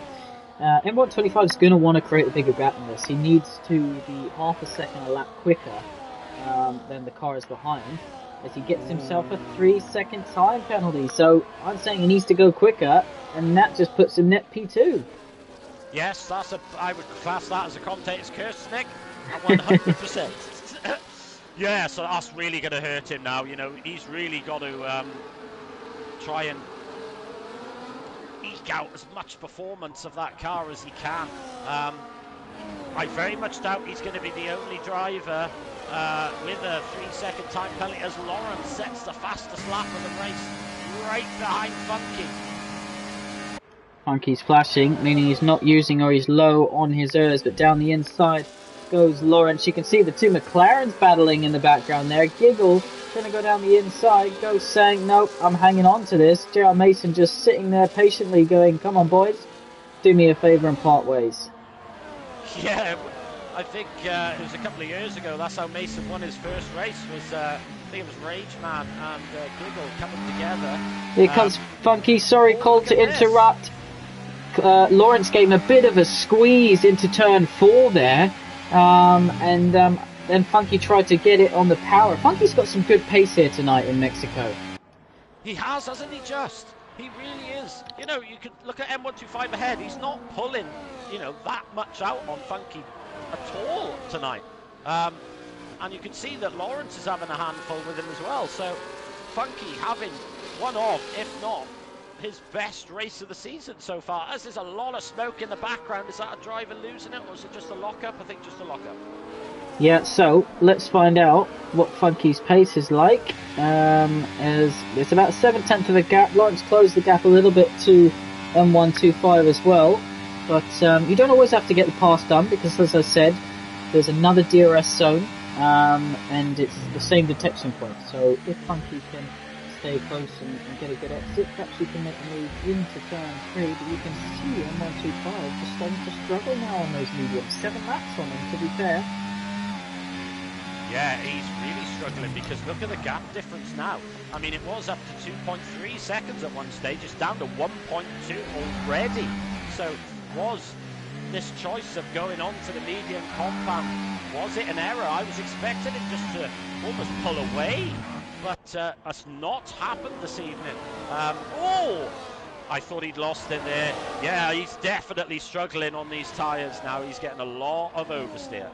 M125 is going to want to create a bigger gap in this. He needs to be half a second a lap quicker than the car is behind, as he gets himself a 3-second time penalty. So I'm saying he needs to go quicker, and that just puts him net P2. Yes, I would class that as a commentator's curse, Nick, 100%. Yeah, so that's really going to hurt him now. You know, he's really got to try and eke out as much performance of that car as he can. I very much doubt he's going to be the only driver with a 3-second time penalty, as Lawrence sets the fastest lap of the race right behind Funky. Funky's flashing, meaning he's not using, or he's low on his errs, but down the inside goes Lawrence. You can see the two McLarens battling in the background there. Giggle going to go down the inside, goes saying, nope, I'm hanging on to this. JR Mason just sitting there patiently going, come on boys, do me a favour and part ways. Yeah, I think it was a couple of years ago, that's how Mason won his first race, was I think it was Rage Man and Giggle coming together. Here comes Funky, sorry, call to interrupt. Lawrence gave him a bit of a squeeze into turn 4 there, and then Funky tried to get it on the power. Funky's got some good pace here tonight in Mexico. He has, hasn't he, just? He really is. You know, you could look at M125 ahead, he's not pulling, you know, that much out on Funky at all tonight. And you can see that Lawrence is having a handful with him as well, so Funky having one of, if not his best race of the season so far, as there's a lot of smoke in the background. Is that a driver losing it, or is it just a lockup? I think just a lockup. Yeah, so let's find out what Funky's pace is like. As it's about 7/10 of a gap. Lawrence closed the gap a little bit to M125 as well, but you don't always have to get the pass done, because as I said, there's another DRS zone, and it's the same detection point. So if Funky can stay close and get a good exit, perhaps you can make a move into turn 3, but you can see M125 just starting to struggle now on those mediums. 7 laps on him, to be fair. Yeah, he's really struggling because look at the gap difference now. I mean, it was up to 2.3 seconds at one stage. It's down to 1.2 already. So was this choice of going on to the medium compound, was it an error? I was expecting him just to almost pull away, but that's not happened this evening. Oh! I thought he'd lost it there. Yeah, he's definitely struggling on these tyres now. He's getting a lot of oversteer.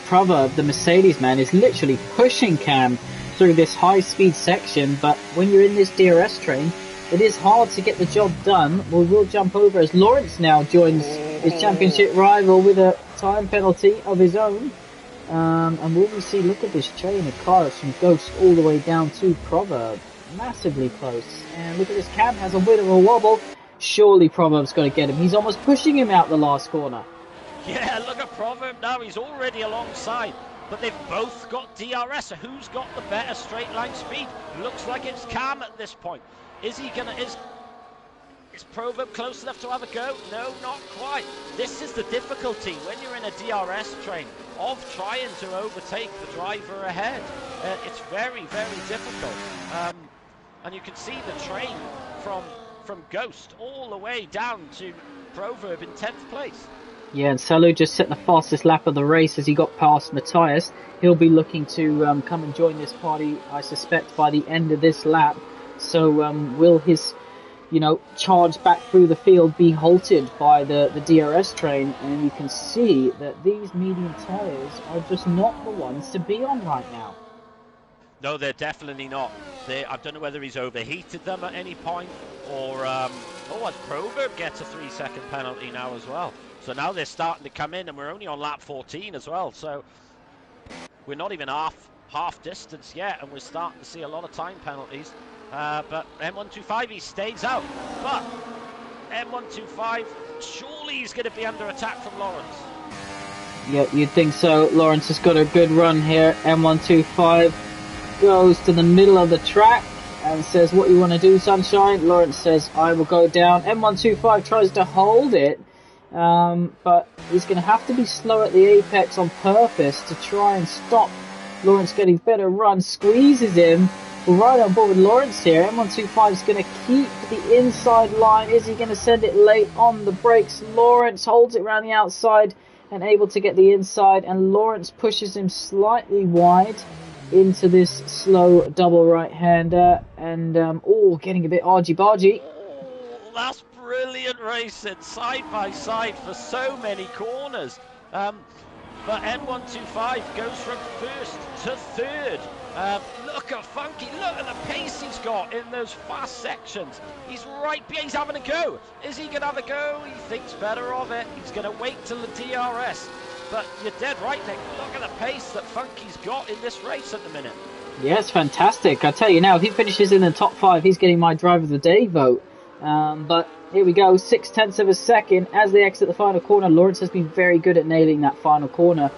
Proverb, the Mercedes man, is literally pushing Cam through this high-speed section, but when you're in this DRS train, it is hard to get the job done. We'll jump over as Lawrence now joins his championship rival with a time penalty of his own. And will we see, look at this train of cars from Ghost all the way down to Proverb. Massively close. And look at this, Cam has a bit of a wobble. Surely Proverb's got to get him. He's almost pushing him out the last corner. Yeah, look at Proverb now. He's already alongside. But they've both got DRS. So who's got the better straight line speed? Looks like it's Cam at this point. Is Proverb close enough to have a go? No, not quite. This is the difficulty when you're in a DRS train of trying to overtake the driver ahead. It's very, very difficult. And you can see the train from Ghost all the way down to Proverb in 10th place. Yeah, and Salou just set the fastest lap of the race as he got past Matthias. He'll be looking to come and join this party, I suspect, by the end of this lap. So will his, charge back through the field be halted by the DRS train? And you can see that these medium tyres are just not the ones to be on right now. No, they're definitely not. I don't know whether he's overheated them at any point, or as Proverb gets a 3-second penalty now as well. So now they're starting to come in, and we're only on lap 14 as well. So we're not even half distance yet, and we're starting to see a lot of time penalties. But M125, he stays out. But M125, surely he's going to be under attack from Lawrence. Yeah, you'd think so. Lawrence has got a good run here. M125 goes to the middle of the track and says, "What you want to do, Sunshine?" Lawrence says, "I will go down." M125 tries to hold it, but he's going to have to be slow at the apex on purpose to try and stop Lawrence getting better run. Squeezes him. We're right on board with Lawrence here. M125 is going to keep the inside line. Is he going to send it late on the brakes? Lawrence holds it around the outside and able to get the inside, and Lawrence pushes him slightly wide into this slow double right-hander, and getting a bit argy-bargy. Oh, that's brilliant racing, side by side for so many corners. But M125 goes from first to third. Look at Funky, look at the pace he's got in those fast sections. He's he's having a go. Is he going to have a go? He thinks better of it. He's going to wait till the DRS. But you're dead right, Nick. Look at the pace that Funky's got in this race at the minute. Yeah, it's fantastic. I tell you now, if he finishes in the top 5, he's getting my Driver of the Day vote. But here we go, 0.6 of a second as they exit the final corner. Lawrence has been very good at nailing that final corner.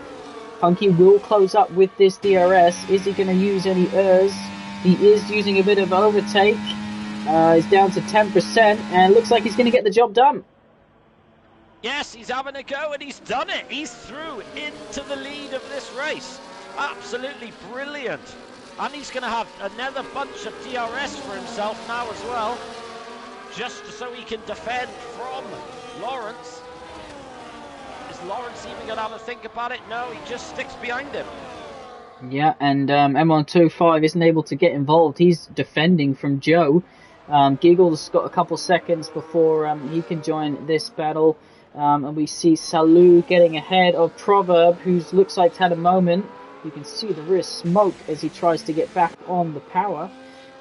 Funky will close up with this DRS. Is he going to use any errs? He is using a bit of overtake. He's down to 10%, and it looks like he's going to get the job done. Yes, he's having a go, and he's done it. He's through into the lead of this race. Absolutely brilliant. And he's going to have another bunch of DRS for himself now as well, just so he can defend from Lawrence. Is Lawrence even going to have a think about it? No, he just sticks behind him. Yeah, and M125 isn't able to get involved. He's defending from Joe. Giggle's got a couple seconds before he can join this battle. And we see Salou getting ahead of Proverb, who looks like had a moment. You can see the rear smoke as he tries to get back on the power.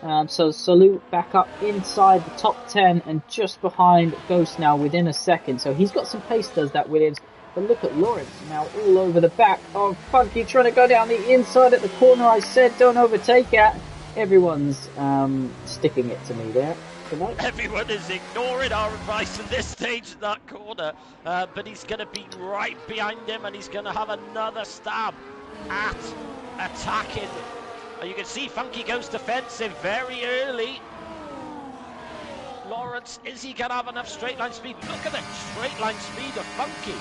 So Salou back up inside the top 10 and just behind Ghost now within a second. So he's got some pace, does that, Williams. But look at Lawrence now all over the back of Funky, trying to go down the inside at the corner I said don't overtake at. Everyone's sticking it to me there tonight. Everyone is ignoring our advice at this stage in that corner, but he's going to be right behind him, and he's going to have another stab at attacking. You can see Funky goes defensive very early. Lawrence, is he going to have enough straight line speed? Look at the straight line speed of Funky.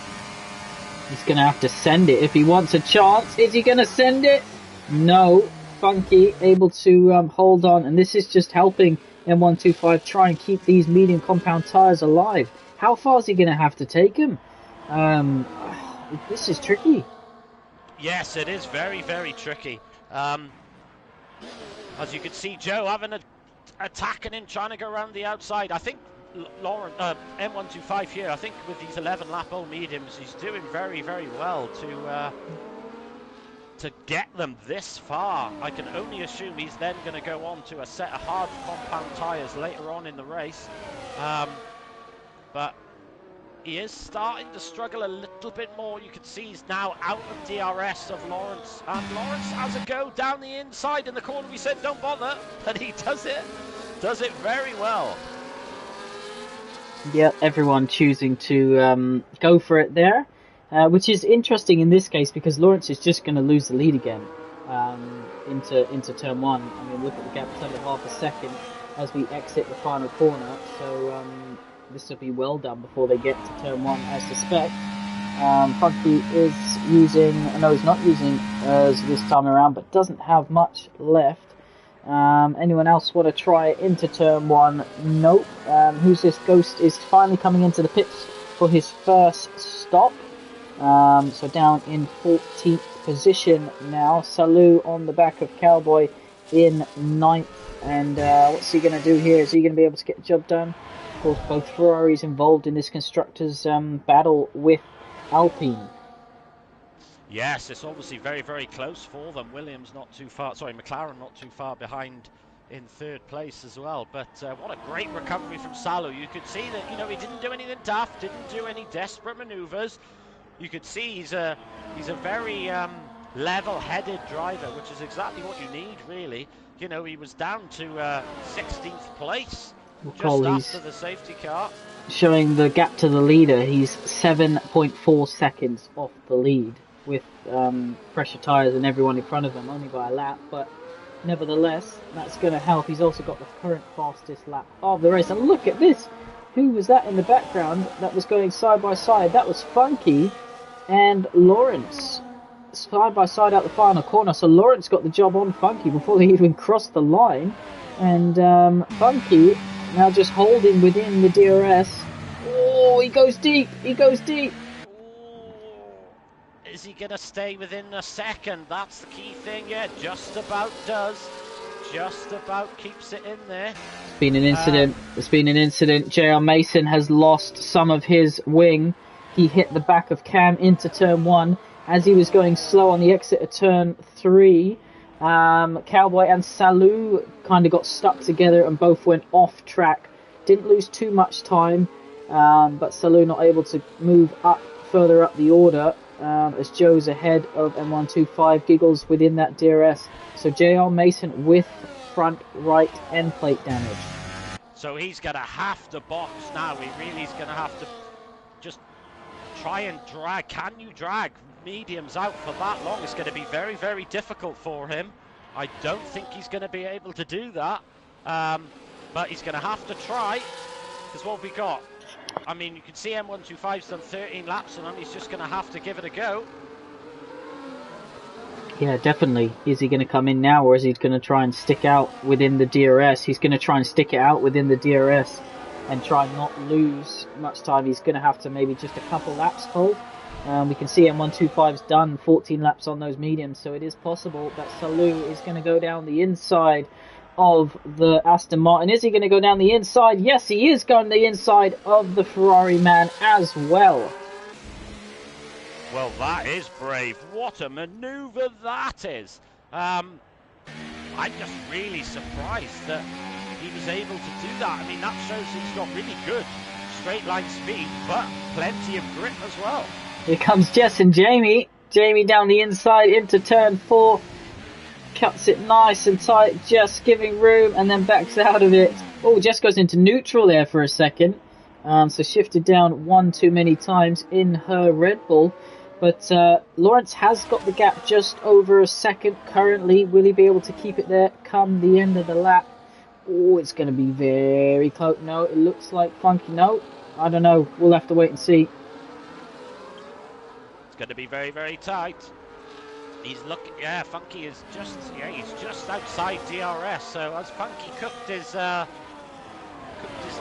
He's going to have to send it if he wants a chance. Is he going to send it? No. Funky able to hold on, and this is just helping M125 try and keep these medium compound tyres alive. How far is he going to have to take him? This is tricky. Yes, it is very, very tricky. As you can see, Joe having attacking him, trying to go around the outside. I think Lauren, M125 here, I think with these 11 lap old mediums, he's doing very, very well to get them this far. I can only assume he's then going to go on to a set of hard compound tyres later on in the race. But he is starting to struggle a little bit more. You can see he's now out of DRS of Lawrence. And Lawrence has a go down the inside in the corner. We said don't bother, and he does it very well. Yeah, everyone choosing to go for it there, which is interesting in this case because Lawrence is just going to lose the lead again into turn one. I mean, look at the gap, it's under half a second as we exit the final corner. So this will be well done before they get to turn one, I suspect. Funky is using, no, he's not using this time around, but doesn't have much left. Anyone else want to try into turn one? Nope. Who's this? Ghost is finally coming into the pits for his first stop. So down in 14th position now. Salou on the back of Cowboy in 9th. And what's he going to do here? Is he going to be able to get the job done? Of course, both Ferraris involved in this constructors' battle with Alpine. Yes, it's obviously very, very close for them. Williams not too far, sorry, McLaren not too far behind in third place as well. But what a great recovery from Salou. You could see that, you know, he didn't do anything daft, didn't do any desperate manoeuvres. You could see he's a very level-headed driver, which is exactly what you need, really. You know, he was down to 16th place just after the safety car. Showing the gap to the leader, he's 7.4 seconds off the lead with pressure tyres and everyone in front of him, only by a lap, but nevertheless, that's going to help. He's also got the current fastest lap of the race. And look at this! Who was that in the background that was going side by side? That was Funky and Lawrence. Side by side out the final corner. So Lawrence got the job on Funky before they even crossed the line. And Funky now just holding within the DRS. Oh, he goes deep! He goes deep! Is he going to stay within a second? That's the key thing. Yeah, just about does. Just about keeps it in there. It's been an incident. There's been an incident. JR Mason has lost some of his wing. He hit the back of Cam into turn one as he was going slow on the exit of turn three. Cowboy and Salou kind of got stuck together and both went off track. Didn't lose too much time, but Salou not able to move up further up the order. As Joe's ahead of M125, Giggles within that DRS. So JR Mason with front right end plate damage. So he's going to have to box now. He really is going to have to just try and drag. Can you drag mediums out for that long? It's going to be very, very difficult for him. I don't think he's going to be able to do that. But he's going to have to try. Because what have we got? I mean, you can see M125's done 13 laps and he's just going to have to give it a go. Yeah, definitely. Is he going to come in now or is he going to try and stick out within the DRS? He's going to try and stick it out within the DRS and try not lose much time. He's going to have to maybe just a couple laps hold. We can see M125's done 14 laps on those mediums, so it is possible that Salou is going to go down the inside of the Aston Martin. Is he going to go down the inside? Yes, he is going the inside of the Ferrari man as well. Well, that is brave. What a manoeuvre that is. I'm just really surprised that he was able to do that. I mean, that shows he's got really good straight line speed, but plenty of grip as well. Here comes Jess and Jamie. Jamie down the inside into turn 4. cuts it nice and tight, just giving room, and then backs out of it. Oh, just goes into neutral there for a second. So shifted down one too many times in her Red Bull. But Lawrence has got the gap just over a second currently. Will he be able to keep it there come the end of the lap? Oh, it's going to be very close. No, it looks like Funky. No, I don't know. We'll have to wait and see. It's going to be very, very tight. He's looking. Yeah, Funky is just. Yeah, he's just outside DRS. So as Funky cooked his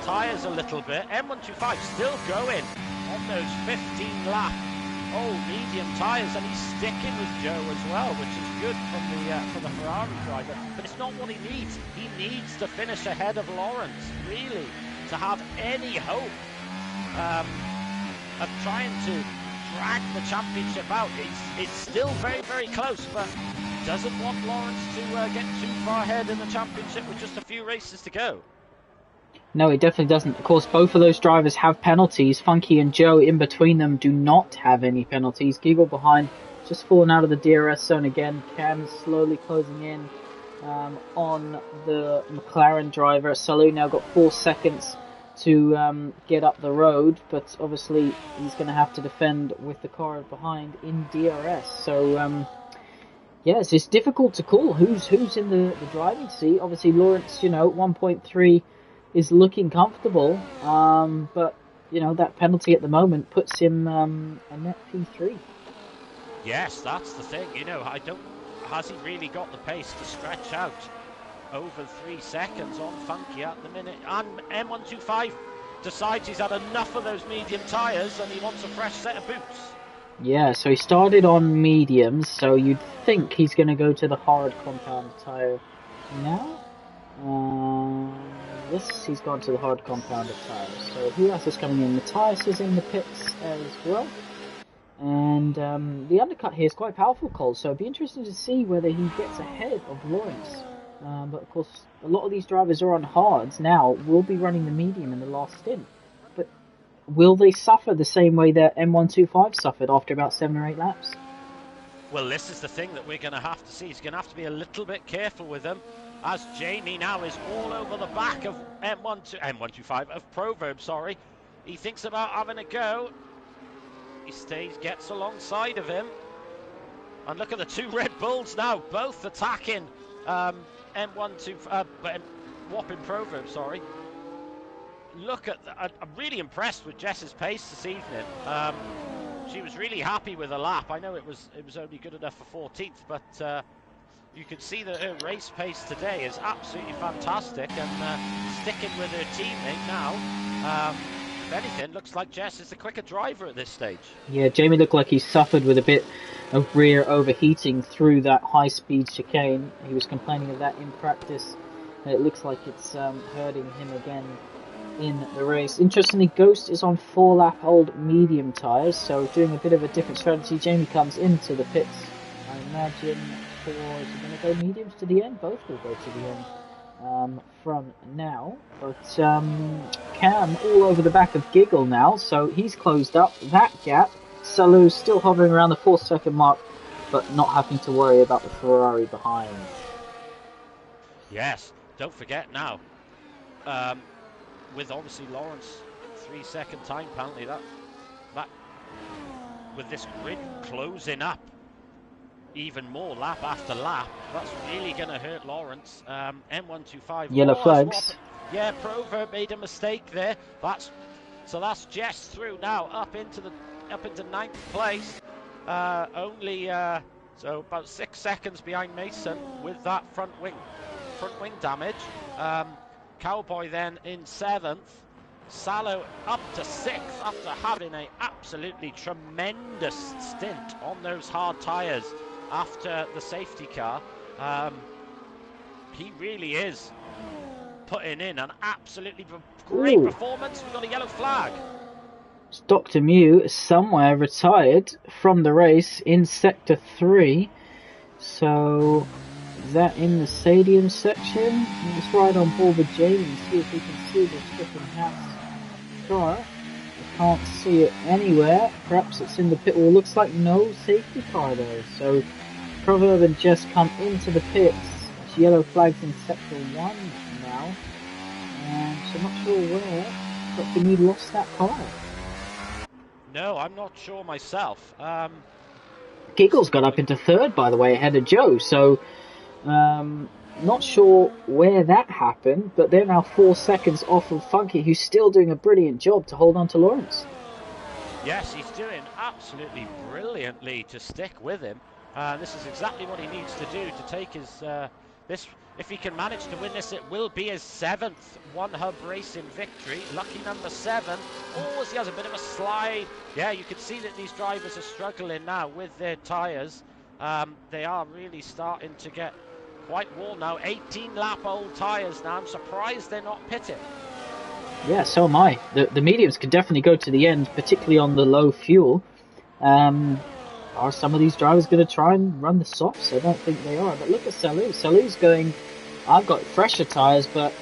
tyres a little bit, M125 still going on those 15 lap medium tyres, and he's sticking with Joe as well, which is good from the Ferrari driver. But it's not what he needs. He needs to finish ahead of Lawrence, really, to have any hope of trying to drag the championship out. It's still very, very close, but doesn't want Lawrence to get too far ahead in the championship with just a few races to go. No, it definitely doesn't. Of course, both of those drivers have penalties. Funky and Joe, in between them, do not have any penalties. Giggle behind, just falling out of the DRS zone again. Cam slowly closing in on the McLaren driver. Salou now got 4 seconds to get up the road, but obviously he's going to have to defend with the car behind in DRS. So, yes, it's difficult to call who's in the driving seat. Obviously, Lawrence, 1.3 is looking comfortable, but that penalty at the moment puts him a net P3. Yes, that's the thing. Has he really got the pace to stretch out over 3 seconds on Funky at the minute? And M125 decides he's had enough of those medium tyres and he wants a fresh set of boots. Yeah, so he started on mediums, so you'd think he's going to go to the hard compound tyre now. Yes, he's gone to the hard compounded tyres. So who else is coming in? Matthias is in the pits as well. And the undercut here is quite powerful, Cole. So it'd be interesting to see whether he gets ahead of Lawrence. But of course, a lot of these drivers are on hards now. Will be running the medium in the last stint. But will they suffer the same way that M125 suffered after about 7 or 8 laps? Well, this is the thing that we're going to have to see. He's going to have to be a little bit careful with them, as Jamie now is all over the back of M125 of Proverb. Sorry, he thinks about having a go. He gets alongside of him, and look at the 2 Red Bulls now, both attacking M125. Whopping Proverb. Sorry. Look at I'm really impressed with Jess's pace this evening. She was really happy with the lap. I know it was only good enough for 14th, but you can see that her race pace today is absolutely fantastic, and sticking with her teammate now. If anything, looks like Jess is the quicker driver at this stage. Yeah, Jamie looked like he suffered with a bit of rear overheating through that high-speed chicane. He was complaining of that in practice, and it looks like it's hurting him again in the race. Interestingly, Ghost is on 4-lap-old medium tyres, so doing a bit of a different strategy. Jamie comes into the pits, I imagine, is he going to go mediums to the end? Both will go to the end from now. But Cam all over the back of Giggle now, so he's closed up that gap. Salou's still hovering around the 4-second mark, but not having to worry about the Ferrari behind. Yes, don't forget now, with obviously Lawrence 3-second time penalty, that with this grid closing up even more lap after lap, that's really going to hurt Lawrence. M125 yellow flags. Yeah, Proverb made a mistake there. That's Jess through now up into 9th place. Only so about 6 seconds behind Mason with that front wing damage. Cowboy then in 7th. Salou up to 6th after having a absolutely tremendous stint on those hard tyres after the safety car. He really is putting in an absolutely great performance. We've got a yellow flag. Dr. Mew somewhere retired from the race in Sector 3. So, is that in the stadium section? Let's ride on board with Jamie and see if we can see the stricken hats car. I can't see it anywhere. Perhaps it's in the pit wall. Looks like no safety car though. So, Proverb and Jess come into the pits. It's yellow flags in sector 1 now. So I'm not sure where Dr. Mead lost that car. No, I'm not sure myself. Giggles got up into third, by the way, ahead of Joe. So not sure where that happened, but they're now 4 seconds off of Funky, who's still doing a brilliant job to hold on to Lawrence. Yes, he's doing absolutely brilliantly to stick with him. This is exactly what he needs to do to take his this. If he can manage to win this, it will be his 7th One Hub Racing victory. Lucky number 7. Oh, he has a bit of a slide. Yeah, you can see that these drivers are struggling now with their tyres. They are really starting to get quite worn now. 18-lap-old tyres now. I'm surprised they're not pitting. Yeah, so am I. The mediums could definitely go to the end, particularly on the low fuel. Are some of these drivers going to try and run the softs? I don't think they are. But look at Salou. Salou's going, I've got fresher tyres, but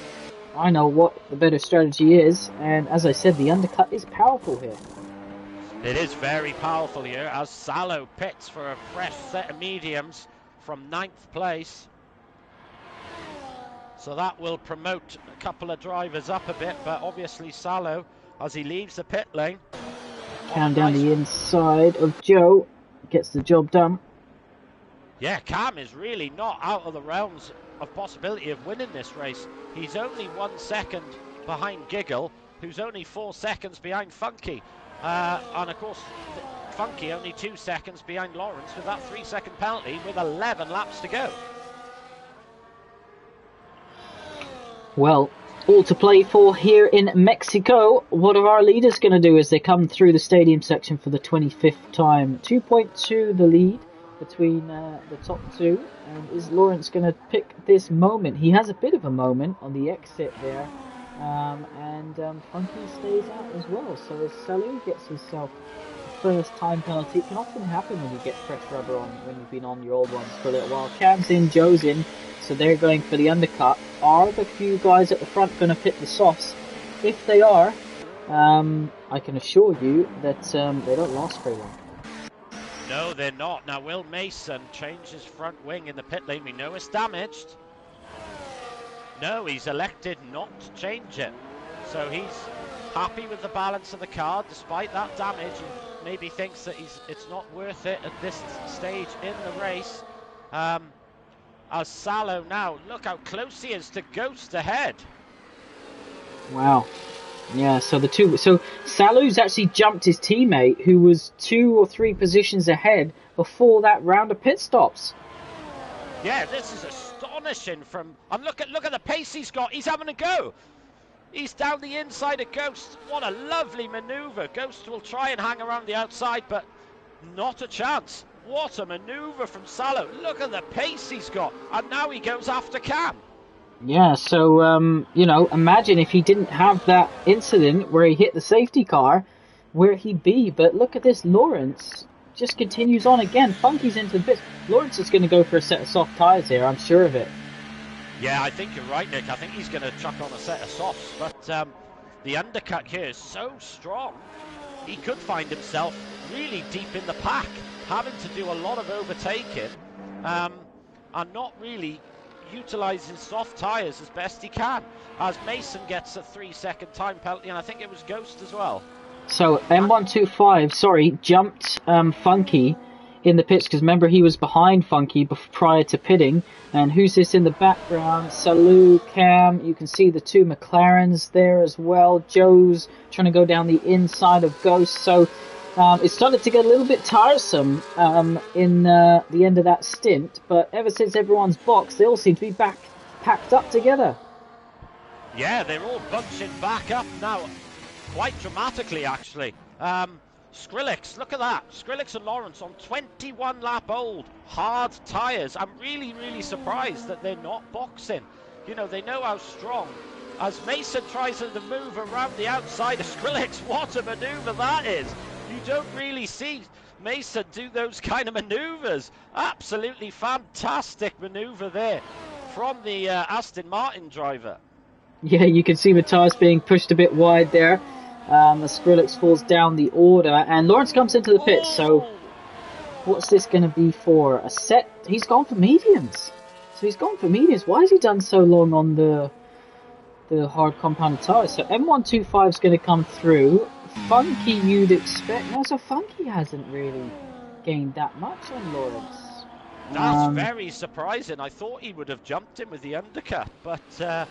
I know what the better strategy is. And as I said, the undercut is powerful here. It is very powerful here as Salou pits for a fresh set of mediums from 9th place. So that will promote a couple of drivers up a bit, but obviously Salou, as he leaves the pit lane. Cam down the inside of Joe, gets the job done. Yeah, Cam is really not out of the realms of possibility of winning this race. He's only 1 second behind Giggle, who's only 4 seconds behind Funky. And of course, Funky only 2 seconds behind Lawrence with that 3-second penalty with 11 laps to go. Well, all to play for here in Mexico. What are our leaders going to do as they come through the stadium section for the 25th time? 2.2 the lead between the top two. And is Lawrence going to pick this moment? He has a bit of a moment on the exit there. And Funky stays out as well. So as Salou gets himself a first time penalty, it can often happen when you get fresh rubber on, when you've been on your old ones for a little while. Cam's in, Joe's in. So they're going for the undercut. Are the few guys at the front going to pit the softs? If they are, I can assure you that they don't last very long. No, they're not. Now, Will Mason changed his front wing in the pit lane. We know it's damaged. No, he's elected not to change it. So he's happy with the balance of the car, despite that damage. He maybe thinks that it's not worth it at this stage in the race. As Salou now, look how close he is to Ghost ahead. Wow. Yeah, so Salou's actually jumped his teammate, who was 2 or 3 positions ahead before that round of pit stops. Yeah, this is astonishing and look at the pace he's got. He's having a go. He's down the inside of Ghost. What a lovely manoeuvre. Ghost will try and hang around the outside, but not a chance. What a manoeuvre from Salou. Look at the pace he's got. And now he goes after Cam. Yeah, so, imagine if he didn't have that incident where he hit the safety car, where he'd be. But look at this, Lawrence just continues on again. Funky's into the pits. Lawrence is going to go for a set of soft tyres here, I'm sure of it. Yeah, I think you're right, Nick. I think he's going to chuck on a set of softs. But the undercut here is so strong, he could find himself really deep in the pack, having to do a lot of overtaking and not really utilise his soft tyres as best he can, as Mason gets a 3-second time penalty, and I think it was Ghost as well. So M125, jumped Funky in the pits, because remember he was behind Funky prior to pitting. And who's this in the background? Salou, Cam, you can see the 2 McLarens there as well. Joe's trying to go down the inside of Ghost, so it started to get a little bit tiresome in the end of that stint, but ever since everyone's boxed, they all seem to be packed up together. Yeah, they're all bunching back up now, quite dramatically actually. Skrillex, look at that. Skrillex and Lawrence on 21-lap-old hard tyres. I'm really, really surprised that they're not boxing. You know, they know how strong. As Mason tries to move around the outside of Skrillex, what a manoeuvre that is. You don't really see Mason do those kind of manoeuvres. Absolutely fantastic manoeuvre there from the Aston Martin driver. Yeah, you can see Matthias being pushed a bit wide there. The Skrillex falls down the order, and Lawrence comes into the pits. So What's this going to be for? A set? He's gone for mediums. So he's gone for mediums. Why has he done so long on the hard compounded tires? So M125 is going to come through. Funky, you'd expect. No, so Funky hasn't really gained that much on Lawrence. That's very surprising. I thought he would have jumped him with the undercut, but I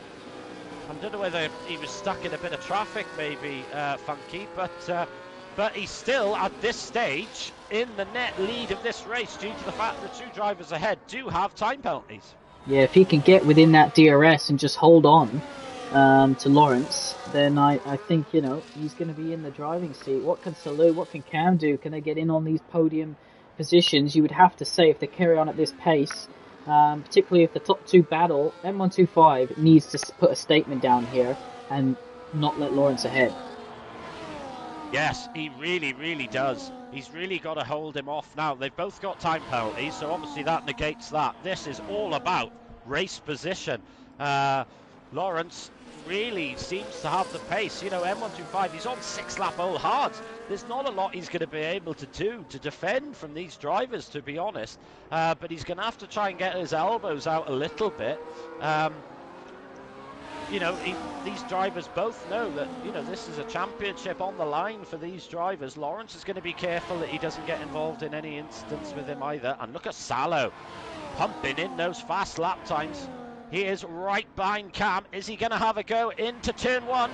don't know whether he was stuck in a bit of traffic, maybe, Funky, but he's still, at this stage, in the net lead of this race due to the fact that the two drivers ahead do have time penalties. Yeah, if he can get within that DRS and just hold on to Lawrence, then I think, you know, he's going to be in the driving seat. What can Salou, what can Cam do? Can they get in on these podium positions? You would have to say, if they carry on at this pace, particularly if the top two battle, M125 needs to put a statement down here and not let Lawrence ahead. Yes, he really, really does. He's really got to hold him off now. They've both got time penalties, so obviously that negates that. This is all about race position. Lawrence really seems to have the pace. You know, M125, he's on 6-lap old hards. There's not a lot he's going to be able to do to defend from these drivers, to be honest. But he's going to have to try and get his elbows out a little bit. You know, these drivers both know that, you know, this is a championship on the line for these drivers. Lawrence is going to be careful that he doesn't get involved in any instance with him either. And look at Salou pumping in those fast lap times. He is right behind Cam. Is he going to have a go into turn one?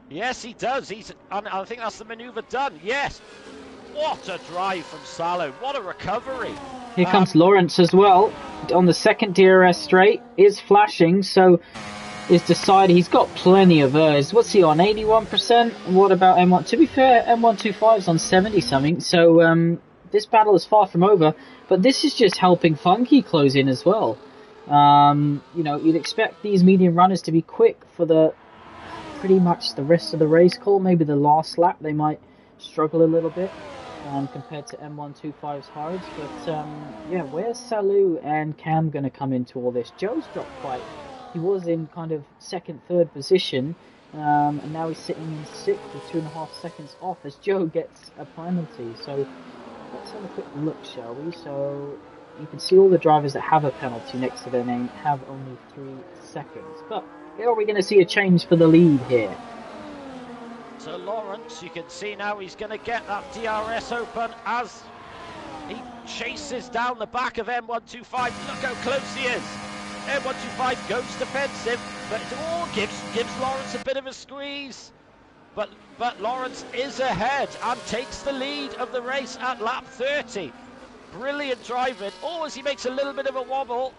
Yes, he does. And I think that's the manoeuvre done. Yes. What a drive from Salou. What a recovery. Here comes Lawrence as well. On the second DRS straight, is flashing, so is decided. He's got plenty of what's he on, 81%? What about M1? To be fair, M125's on 70-something, so this battle is far from over, but this is just helping Funky close in as well. You know, you'd expect these medium runners to be quick for pretty much the rest of the race call. Maybe the last lap they might struggle a little bit. Compared to M125's hards, but yeah, where's Salou and Cam going to come into all this? Joe's dropped quite. He was in kind of second, third position, and now he's sitting in sixth with 2.5 seconds off as Joe gets a penalty. So let's have a quick look, shall we? So you can see all the drivers that have a penalty next to their name have only 3 seconds. But are we going to see a change for the lead here? So Lawrence, you can see now he's going to get that DRS open as he chases down the back of M125. Look how close he is. M125 goes defensive, but it all gives Lawrence a bit of a squeeze. But Lawrence is ahead and takes the lead of the race at lap 30. Brilliant driving. Oh, as he makes a little bit of a wobble.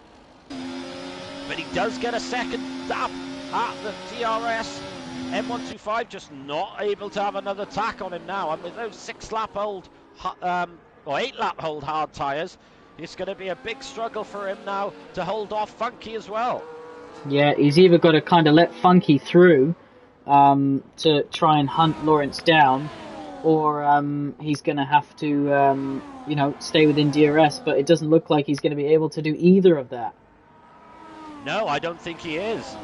But he does get a second lap at the DRS. M125 just not able to have another tack on him now, and with those 6-lap old or 8-lap old hard tyres, it's going to be a big struggle for him now to hold off Funky as well. Yeah, he's either got to kind of let Funky through to try and hunt Lawrence down, or he's going to have to you know, stay within DRS, but it doesn't look like he's going to be able to do either of that. No, I don't think he is.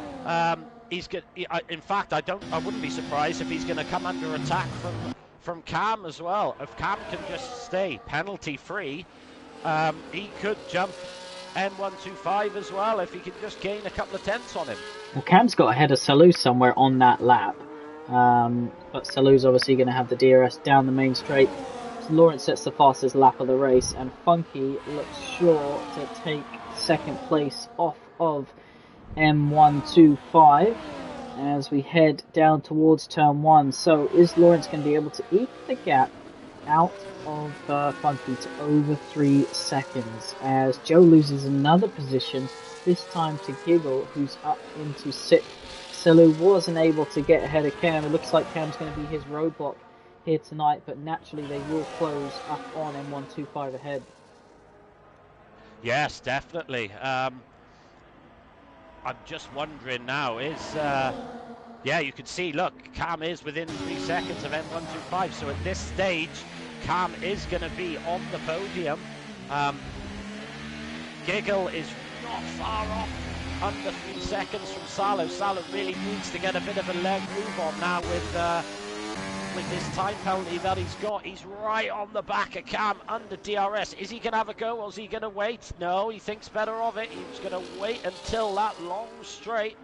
In fact, I wouldn't be surprised if he's going to come under attack from Cam as well. If Cam can just stay penalty free, he could jump M125 as well if he can just gain a couple of tenths on him. Well, Cam's got ahead of Salou somewhere on that lap, but Salou's obviously going to have the DRS down the main straight. So Lawrence sets the fastest lap of the race, and Funky looks sure to take second place off of M125 as we head down towards turn 1. So is Lawrence going to be able to eke the gap out of Funky to over 3 seconds as Joe loses another position, this time to Giggle, who's up into 6th. Salou wasn't able to get ahead of Cam. It looks like Cam's going to be his roadblock here tonight, but naturally they will close up on M125 ahead. Yes, definitely. I'm just wondering now, yeah, you can see, look, Cam is within 3 seconds of M125, so at this stage, Cam is going to be on the podium. Giggle is not far off, under 3 seconds from Salou. Salou really needs to get a bit of a leg move on now with with this time penalty that he's got. He's right on the back of Cam under DRS. Is he going to have a go or is he going to wait? No, he thinks better of it. He's going to wait until that long straight.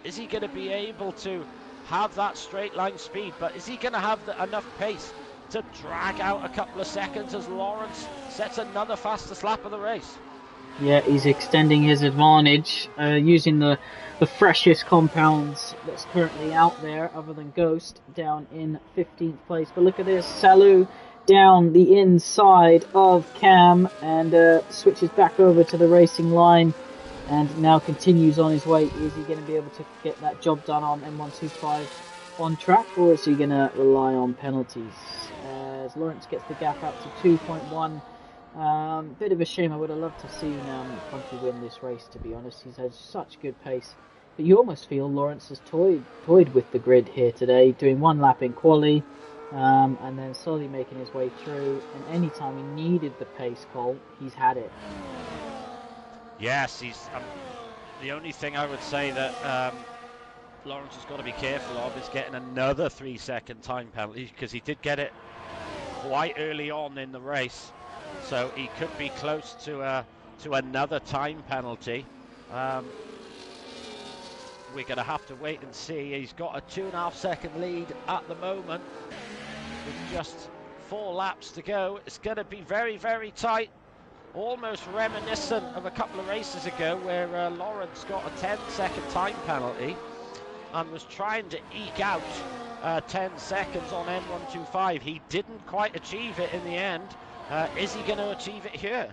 Is he going to be able to have that straight line speed? But is he going to have enough pace to drag out a couple of seconds as Lawrence sets another fastest lap of the race? Yeah, he's extending his advantage using the freshest compounds that's currently out there, other than Ghost, down in 15th place. But look at this, Salou down the inside of Cam and switches back over to the racing line and now continues on his way. Is he going to be able to get that job done on M125 on track, or is he going to rely on penalties? As Lawrence gets the gap up to 2.1. Bit of a shame. I would have loved to see Funky win this race, to be honest. He's had such good pace. But you almost feel Lawrence has toyed with the grid here today, doing one lap in quali, and then slowly making his way through. And any time he needed the pace, Cole, he's had it. Yes, he's. The only thing I would say that Lawrence has got to be careful of is getting another 3-second time penalty, because he did get it quite early on in the race. So he could be close to another time penalty. We're going to have to wait and see. He's got a 2.5 second lead at the moment with just 4 laps to go. It's going to be very, very tight. Almost reminiscent of a couple of races ago where Lawrence got a 10-second time penalty and was trying to eke out 10 seconds on M125. He didn't quite achieve it in the end. Is he going to achieve it here?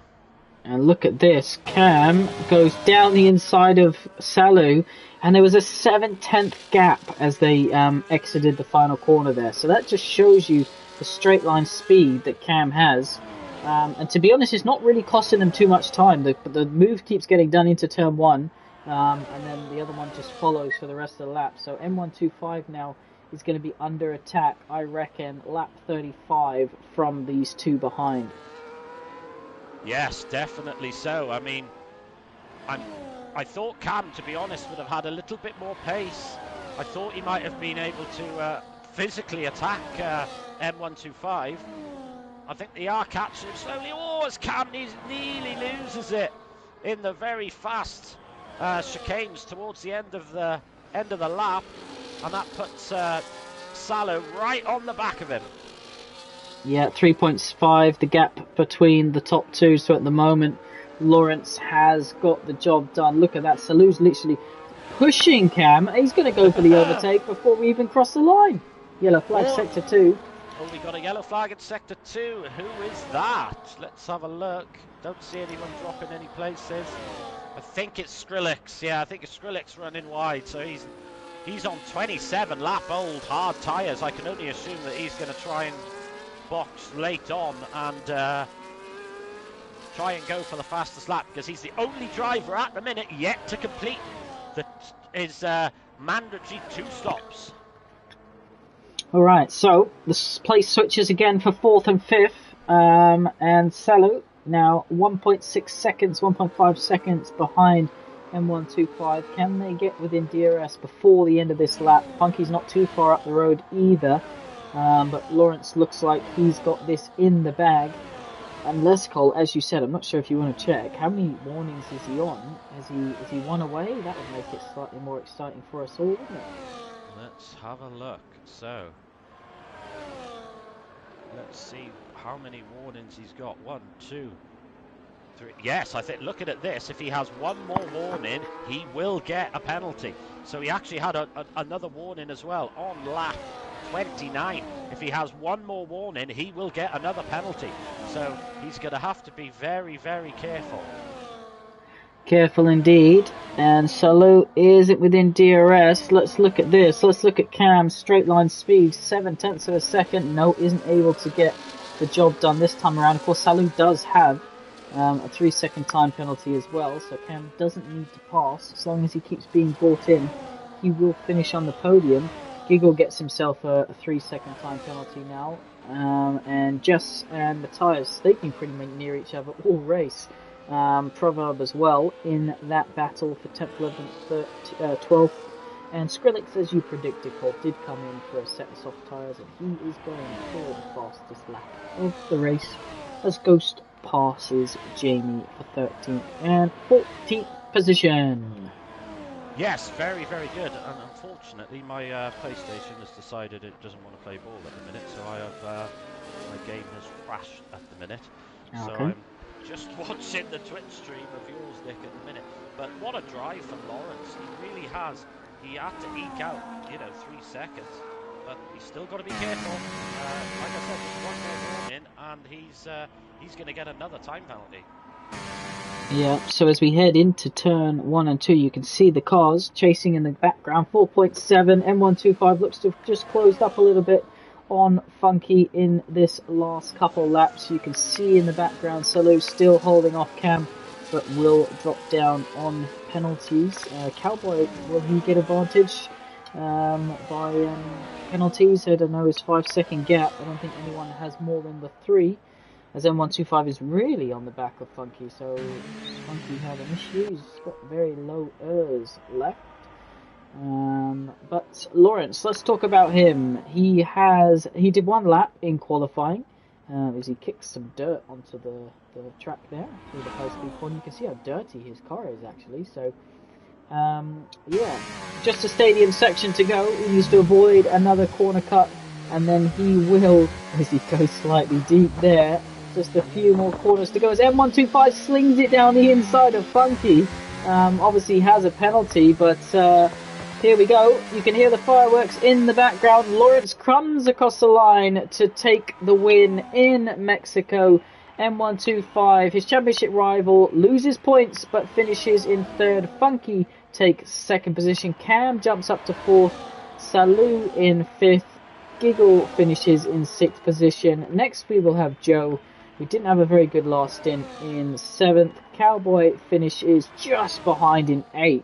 And look at this. Cam goes down the inside of Salou, and there was a 7/10 gap as they exited the final corner there. So that just shows you the straight line speed that Cam has. And to be honest, it's not really costing them too much time. The move keeps getting done into turn 1, and then the other one just follows for the rest of the lap. So M125 now is going to be under attack, I reckon, lap 35 from these two behind. Yes, definitely so. I mean, I thought Cam, to be honest, would have had a little bit more pace. I thought he might have been able to physically attack M125. I think they are catching him slowly. Oh, as Cam nearly loses it in the very fast chicanes towards the end of the lap, and that puts Salou right on the back of him. Yeah, 3.5, the gap between the top two. So at the moment, Lawrence has got the job done. Look at that. Salou's literally pushing Cam. He's going to go for the overtake before we even cross the line. Yellow flag, sector 2. Oh, we got a yellow flag in sector 2. Who is that? Let's have a look. Don't see anyone dropping any places. I think it's Skrillex. Yeah, I think it's Skrillex running wide. So he's on 27 lap old hard tyres. I can only assume that he's going to try and box late on and try and go for the fastest lap, because he's the only driver at the minute yet to complete his mandatory 2 stops. Alright, so the place switches again for 4th and 5th, and Salou now 1.6 seconds, 1.5 seconds behind M125. Can they get within DRS before the end of this lap? Funky's not too far up the road either, but Lawrence looks like he's got this in the bag. Unless, Cole, as you said, I'm not sure if you want to check, how many warnings is he on? Is he one away? That would make it slightly more exciting for us all, wouldn't it? Let's have a look. So, let's see how many warnings he's got. 1, 2, 3. Yes, I think, looking at this, if he has one more warning, he will get a penalty. So he actually had another warning as well on lap 29. If he has one more warning, he will get another penalty. So he's going to have to be very, very careful. Careful indeed. And Salou isn't within DRS. Let's look at this. Let's look at Cam's straight line speed. 7/10 of a second. No, isn't able to get the job done this time around. Of course, Salou does have a 3-second time penalty as well. So Cam doesn't need to pass. As long as he keeps being brought in, he will finish on the podium. Giggle gets himself a 3-second time penalty now. And Jess and Matthias, they've been pretty near each other all race. Proverb as well in that battle for 10th, 11th, 12th And Skrillex, as you predicted, Cole, did come in for a set of soft tyres, and he is going for the fastest lap of the race as Ghost passes Jamie for 13th and 14th position. Yes, very, very good. And unfortunately, my PlayStation has decided it doesn't want to play ball at the minute, so I have my game has crashed at the minute. So Okay. I'm just watching the Twitch stream of yours, Nick, at the minute. But what a drive from Lawrence. He really has. He had to eke out, 3 seconds. But he's still got to be careful. Like I said, just one more warning, and he's going to get another time penalty. Yeah, so as we head into turn 1 and 2, you can see the cars chasing in the background. 4.7, M125 looks to have just closed up a little bit on Funky in this last couple laps. You can see in the background Salou still holding off Cam, but will drop down on penalties. Cowboy, will he get advantage by penalties? I don't know, his 5-second gap. I don't think anyone has more than the 3. As M125 is really on the back of Funky, so Funky having issues. He's got very low errs left. But Lawrence, let's talk about him. He did 1 lap in qualifying, as he kicked some dirt onto the track there through the high-speed corner. You can see how dirty his car is actually. So yeah, just a stadium section to go. He needs to avoid another corner cut, and then he will, as he goes slightly deep there. Just a few more corners to go as M125 slings it down the inside of Funky. Obviously has a penalty, but here we go. You can hear the fireworks in the background. Lawrence crumbs across the line to take the win in Mexico. M125, his championship rival, loses points but finishes in 3rd. Funky takes 2nd position. Cam jumps up to 4th. Salou in 5th. Giggle finishes in 6th position. Next we will have Joe, who didn't have a very good last stint, in 7th. Cowboy finishes just behind in 8th.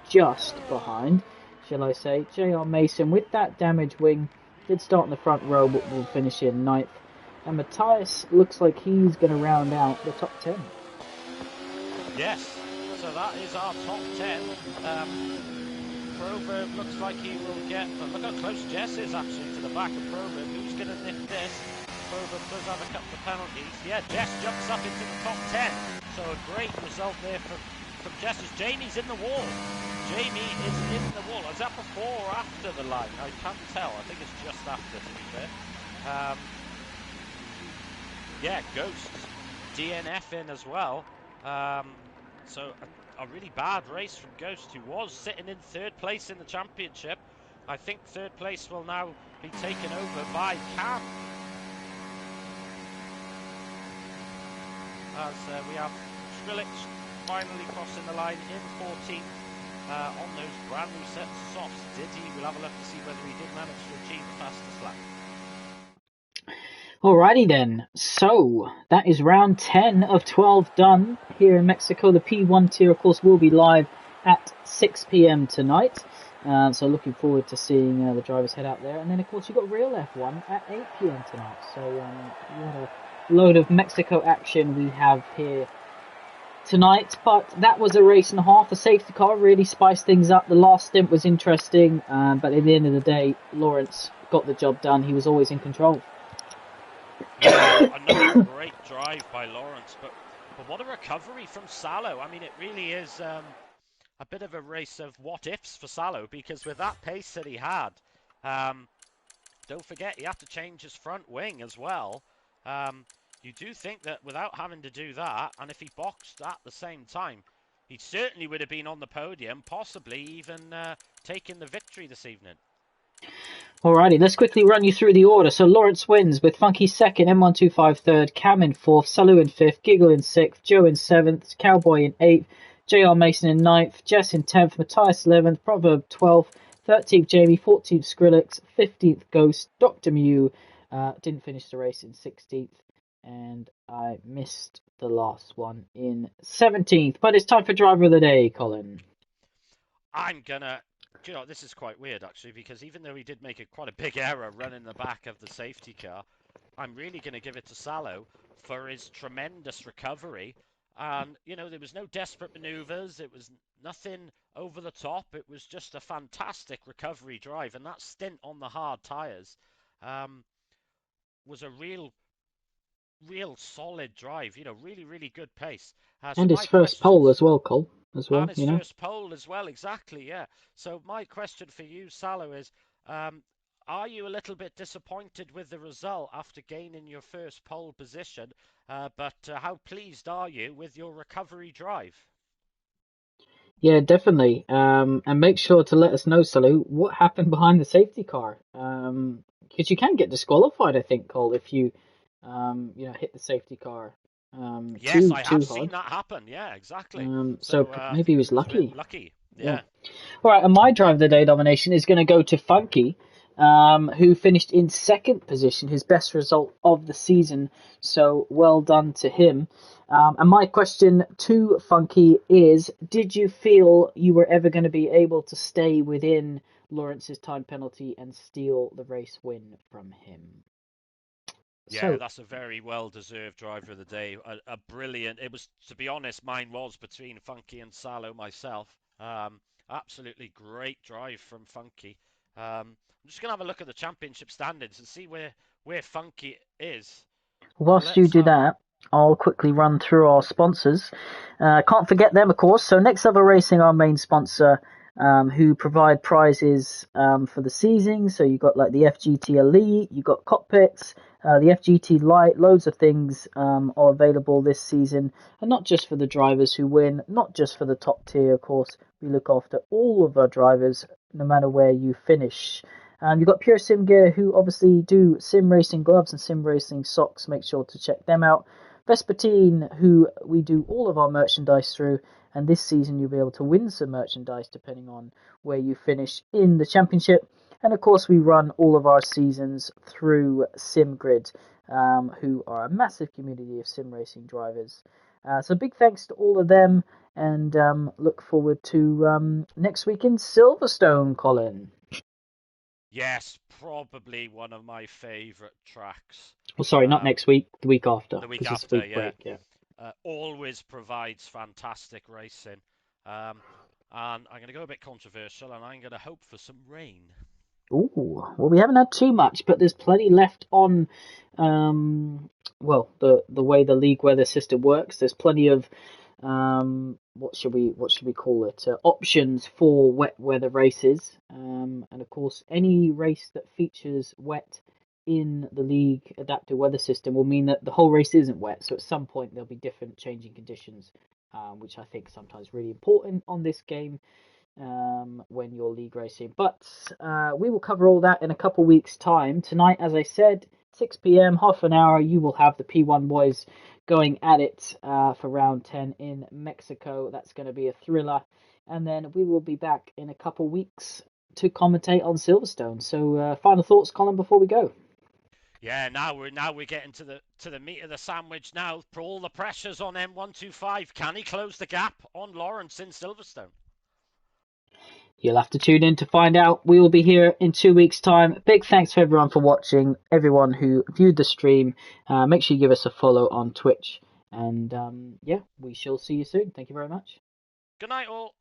Just behind, shall I say. JR Mason, with that damaged wing, did start in the front row but will finish in 9th. And Matthias looks like he's going to round out the top 10. Yes, so that is our top 10. Proverb looks like he will get, but look how close Jess is actually to the back of Proverb. Who's going to nip this? Proverb does have a couple of penalties. Yeah, Jess jumps up into the top 10. So a great result there from Jess. As Jamie's in the wall. Jamie is in the wall. Is that before or after the line? I can't tell. I think it's just after, to be fair. Yeah, Ghost DNF in as well. So a really bad race from Ghost, who was sitting in 3rd place in the championship. I think 3rd place will now be taken over by Cam. As we have Skrillex finally crossing the line in 14th on those brand new sets of softs. We'll have a look to see whether he did manage to achieve the fastest lap. Alrighty then, so that is round 10 of 12 done here in Mexico. The P1 tier, of course, will be live at 6 p.m. tonight. So looking forward to seeing the drivers head out there. And then, of course, you've got real F1 at 8 p.m. tonight. So what a load of Mexico action we have here tonight. But that was a race and a half. The safety car really spiced things up. The last stint was interesting. But at the end of the day, Lawrence got the job done. He was always in control. Yeah, another great drive by Lawrence, but what a recovery from Salo. I mean, it really is a bit of a race of what ifs for Salo, because with that pace that he had, don't forget he had to change his front wing as well. You do think that without having to do that, and if he boxed at the same time, he certainly would have been on the podium, possibly even taking the victory this evening. Alrighty, let's quickly run you through the order. So Lawrence wins with Funky 2nd, M125 3rd, Cam in 4th, Salou in 5th, Giggle in 6th, Joe in 7th, Cowboy in 8th, JR Mason in 9th, Jess in 10th, Matthias 11th, Proverb 12th, 13th Jamie, 14th Skrillex, 15th Ghost, Dr. Mew didn't finish the race in 16th, and I missed the last one in 17th. But it's time for Driver of the Day, Colin. This is quite weird, actually, because even though he did make quite a big error running the back of the safety car, I'm really going to give it to Salo for his tremendous recovery. And, there was no desperate maneuvers. It was nothing over the top. It was just a fantastic recovery drive. And that stint on the hard tyres um, was a real solid drive. Really, really good pace. So And his my first pole questions, as well, Cole, as and well, his first pole as well, exactly, yeah. So my question for you, Salo, is um, are you a little bit disappointed with the result after gaining your first pole position? But how pleased are you with your recovery drive? Yeah, definitely. And make sure to let us know, Salu, what happened behind the safety car. Because you can get disqualified, I think, Cole, if you, hit the safety car, Yes, too I have too seen hard. that happen. Yeah, exactly. So So I maybe he think he was was a bit lucky. lucky. Yeah. Yeah. All right, and my drive of the day nomination is going to go to Funky, who finished in second position, his best result of the season. So well done to him. And my question to Funky is: did you feel you were ever going to be able to stay within Lawrence's time penalty and steal the race win from him? Yeah, So, that's a very well-deserved driver of the day. A brilliant. It was, to be honest, mine was between Funky and Salo myself. Absolutely great drive from Funky. I'm just gonna have a look at the championship standings and see where Funky is. whilst you Let's do have. that, I'll quickly run through our sponsors. Can't forget them, of course. So Next Level Racing, our main sponsor, who provide prizes for the season. So you've got like the FGT Elite, you've got cockpits, the FGT Light, loads of things are available this season. And not just for the drivers who win, not just for the top tier, of course. We look after all of our drivers, no matter where you finish. You've got Pure Sim Gear, who obviously do sim racing gloves and sim racing socks. Make sure to check them out. Vespertine, who we do all of our merchandise through, and this season you'll be able to win some merchandise depending on where you finish in the championship. And of course, we run all of our seasons through SimGrid, who are a massive community of sim racing drivers. So big thanks to all of them, and look forward to next week in Silverstone, Colin. Yes, probably one of my favorite tracks. Oh, sorry, not Um, next week, the week after, the week because it's a after, week yeah. break, yeah. Always provides fantastic racing. Um, and I'm going to go a bit controversial, and I'm going to hope for some rain. Ooh, well, we haven't had too much, but there's plenty left on, the way the league weather system works. There's plenty of, what should we call it? Options for wet weather races, and of course, any race that features wet in the league adaptive weather system will mean that the whole race isn't wet. So at some point there'll be different changing conditions, which I think sometimes really important on this game when you're league racing. But we will cover all that in a couple weeks' time. Tonight, as I said, 6 p.m., half an hour, you will have the P1 boys going at it for round 10 in Mexico. That's going to be a thriller. And then we will be back in a couple weeks to commentate on Silverstone. So, final thoughts, Colin, before we go? Yeah, now we're getting to the meat of the sandwich now. For all the pressures on M125, can he close the gap on Lawrence in Silverstone? You'll have to tune in to find out. We will be here in 2 weeks' time. Big thanks for everyone for watching, everyone who viewed the stream. Make sure you give us a follow on Twitch. And yeah, we shall see you soon. Thank you very much. Good night, all.